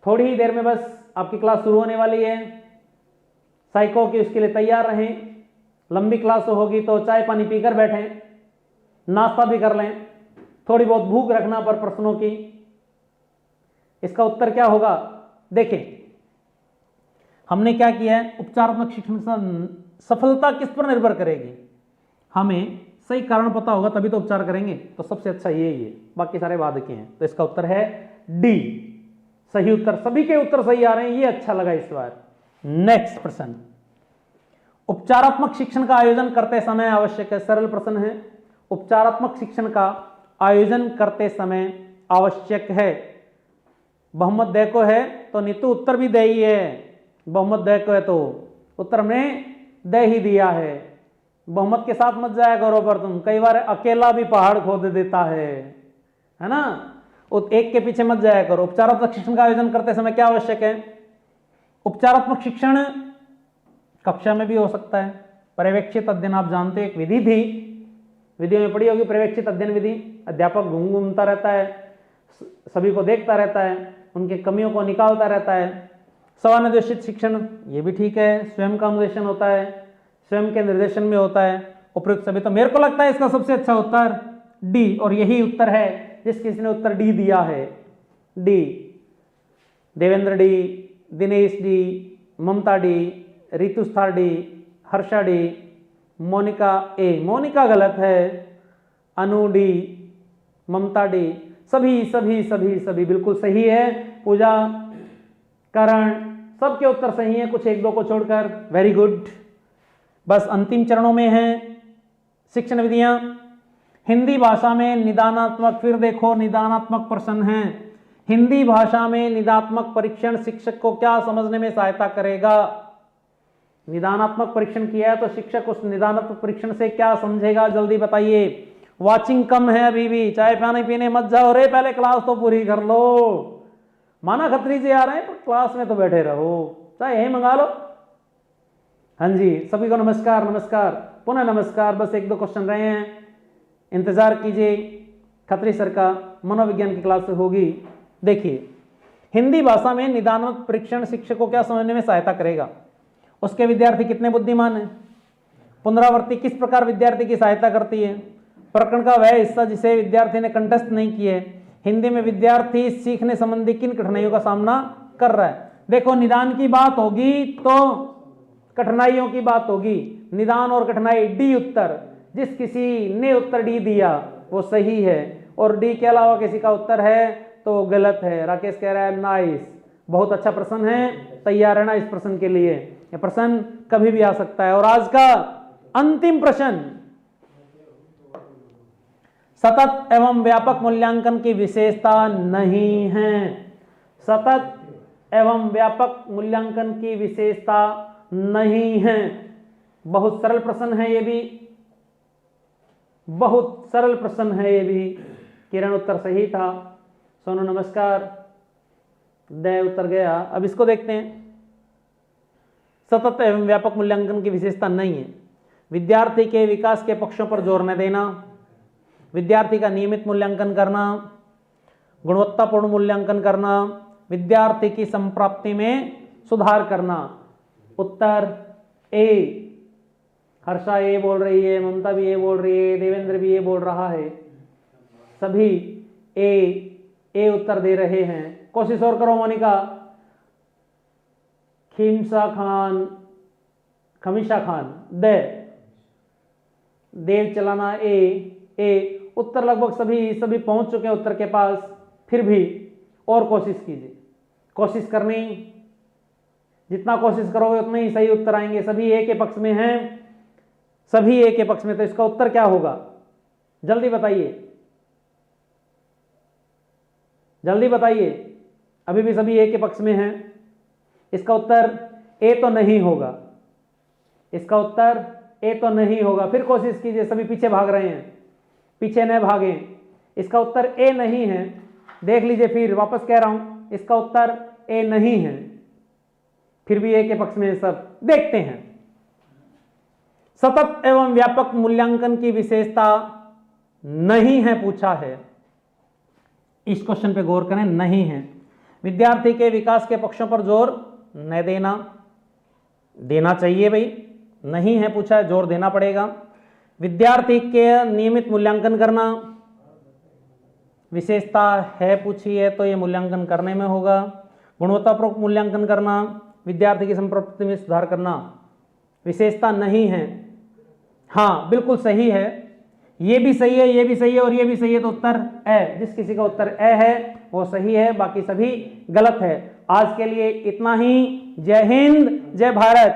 थोड़ी ही देर में बस आपकी क्लास शुरू होने वाली है। साइको की उसके लिए तैयार रहें। लंबी क्लास होगी तो चाय पानी पीकर बैठें, नाश्ता भी कर लें, थोड़ी बहुत भूख रखना पर प्रश्नों की। इसका उत्तर क्या होगा? देखें, हमने क्या किया है, उपचारात्मक शिक्षण की सफलता किस पर निर्भर करेगी? हमें सही कारण पता होगा तभी तो उपचार करेंगे। तो सबसे अच्छा यही है, बाकी सारे बाद के हैं। तो इसका उत्तर है डी, सही उत्तर। सभी के उत्तर सही आ रहे हैं, ये अच्छा लगा इस बार। नेक्स्ट प्रश्न, उपचारात्मक शिक्षण का आयोजन करते समय आवश्यक है। सरल प्रश्न है। उपचारात्मक शिक्षण का आयोजन करते समय आवश्यक है। बहुमत दे को है तो नीतू उत्तर भी दे ही है। बहुमत दे को है तो उत्तर हमने दे ही दिया है। बहुमत के साथ मत जाया करो पर तुम, कई बार अकेला भी पहाड़ खोद देता है ना। एक के पीछे मत जाया करो। उपचारात्मक शिक्षण का आयोजन करते समय क्या आवश्यक है? उपचारात्मक शिक्षण कक्षा में भी हो सकता है। पर्यवेक्षित अध्ययन आप जानते हो, एक विधि थी, विधियों में पढ़ी होगी पर्यवेक्षित अध्ययन विधि। अध्यापक घूमता रहता है, सभी को देखता रहता है, उनकी कमियों को निकालता रहता है। स्वानुदेशित शिक्षण, ये भी ठीक है, स्वयं का अनुदेशन होता है, स्वयं के निर्देशन में होता है। उपयुक्त सभी, तो मेरे को लगता है इसका सबसे अच्छा उत्तर डी, और यही उत्तर है जिस किसी ने उत्तर डी दिया है। D, Devendra D, Dinesh D, Mamta D, Ritustha D, Harsha D, Monika A, Monika गलत है, अनु डी, ममता डी, सभी सभी सभी सभी बिल्कुल सही है। पूजा, करण, सबके उत्तर सही है, कुछ एक दो को छोड़कर। Very good. बस अंतिम चरणों में है शिक्षण विधियां। हिंदी भाषा में निदानात्मक, फिर देखो निदानात्मक प्रश्न है। हिंदी भाषा में निदानात्मक परीक्षण शिक्षक को क्या समझने में सहायता करेगा? निदानात्मक परीक्षण किया है तो शिक्षक उस निदानात्मक परीक्षण से क्या समझेगा? जल्दी बताइए। वाचिंग कम है अभी भी, चाय पानी पीने मत जाओ रे, पहले क्लास तो पूरी कर लो। माना खत्री जी आ रहे हैं पर क्लास में तो बैठे रहो, चाहे यही मंगा लो। हाँ जी, सभी को नमस्कार, नमस्कार, पुनः नमस्कार। बस एक दो क्वेश्चन रहे हैं, इंतजार कीजिए, खत्री सर का मनोविज्ञान की क्लास होगी। देखिए, हिंदी भाषा में निदानात्मक परीक्षण शिक्षक को क्या समझने में सहायता करेगा? उसके विद्यार्थी कितने बुद्धिमान हैं? पुनरावृत्ति किस प्रकार विद्यार्थी की सहायता करती है? प्रकरण का वह हिस्सा जिसे विद्यार्थी ने कंठस्थ नहीं किए। हिंदी में विद्यार्थी सीखने संबंधी किन कठिनाइयों का सामना कर रहा है? देखो, निदान की बात होगी तो कठिनाइयों की बात होगी। निदान और कठिनाई, डी उत्तर। जिस किसी ने उत्तर डी दिया वो सही है, और डी के अलावा किसी का उत्तर है तो गलत है। राकेश कह रहा है नाइस, बहुत अच्छा प्रश्न है, तैयार रहना इस प्रश्न के लिए। यह प्रश्न कभी भी आ सकता है। और आज का अंतिम प्रश्न, सतत एवं व्यापक मूल्यांकन की विशेषता नहीं है। सतत एवं व्यापक मूल्यांकन की विशेषता नहीं है। बहुत सरल प्रश्न है ये भी, बहुत सरल प्रश्न है ये भी। किरण उत्तर सही था। सोनू नमस्कार, दे उत्तर गया। अब इसको देखते हैं। सतत एवं व्यापक मूल्यांकन की विशेषता नहीं है। विद्यार्थी के विकास के पक्षों पर जोर न देना, विद्यार्थी का नियमित मूल्यांकन करना, गुणवत्तापूर्ण मूल्यांकन करना, विद्यार्थी की संप्राप्ति में सुधार करना। उत्तर ए। हर्षा ए बोल रही है, ममता भी ए बोल रही है, देवेंद्र भी ए बोल रहा है, सभी ए उत्तर दे रहे हैं। कोशिश और करो मोनिका। खमीशा खान दे, देव चलाना ए। उत्तर लगभग सभी पहुंच चुके हैं उत्तर के पास। फिर भी और कोशिश कीजिए, कोशिश करनी, जितना कोशिश करोगे उतना ही सही उत्तर आएंगे। सभी ए के पक्ष में हैं, सभी ए के पक्ष में। तो इसका उत्तर क्या होगा? जल्दी बताइए। जल्दी बताइए, अभी भी सभी ए के पक्ष में हैं। इसका उत्तर ए तो नहीं होगा, इसका उत्तर ए तो नहीं होगा। फिर कोशिश कीजिए, सभी पीछे भाग रहे हैं, पीछे न भागें। इसका उत्तर ए नहीं है। देख लीजिए, फिर वापस कह रहा हूं, इसका उत्तर ए नहीं है। फिर भी ए के पक्ष में सब। देखते हैं, सतत एवं व्यापक मूल्यांकन की विशेषता नहीं है पूछा है। इस क्वेश्चन पे गौर करें, नहीं है। विद्यार्थी के विकास के पक्षों पर जोर न देना, देना चाहिए भाई, नहीं है पूछा है, जोर देना पड़ेगा। विद्यार्थी के नियमित मूल्यांकन करना, विशेषता है पूछी है तो ये मूल्यांकन करने में होगा। गुणवत्तापूर्वक मूल्यांकन करना, विद्यार्थी की संप्रभुता में सुधार करना, विशेषता नहीं है। हाँ बिल्कुल सही है, ये भी सही है, ये भी सही है और ये भी सही है, तो उत्तर ए। जिस किसी का उत्तर ए है वो सही है, बाकी सभी गलत है। आज के लिए इतना ही। जय हिंद, जय भारत।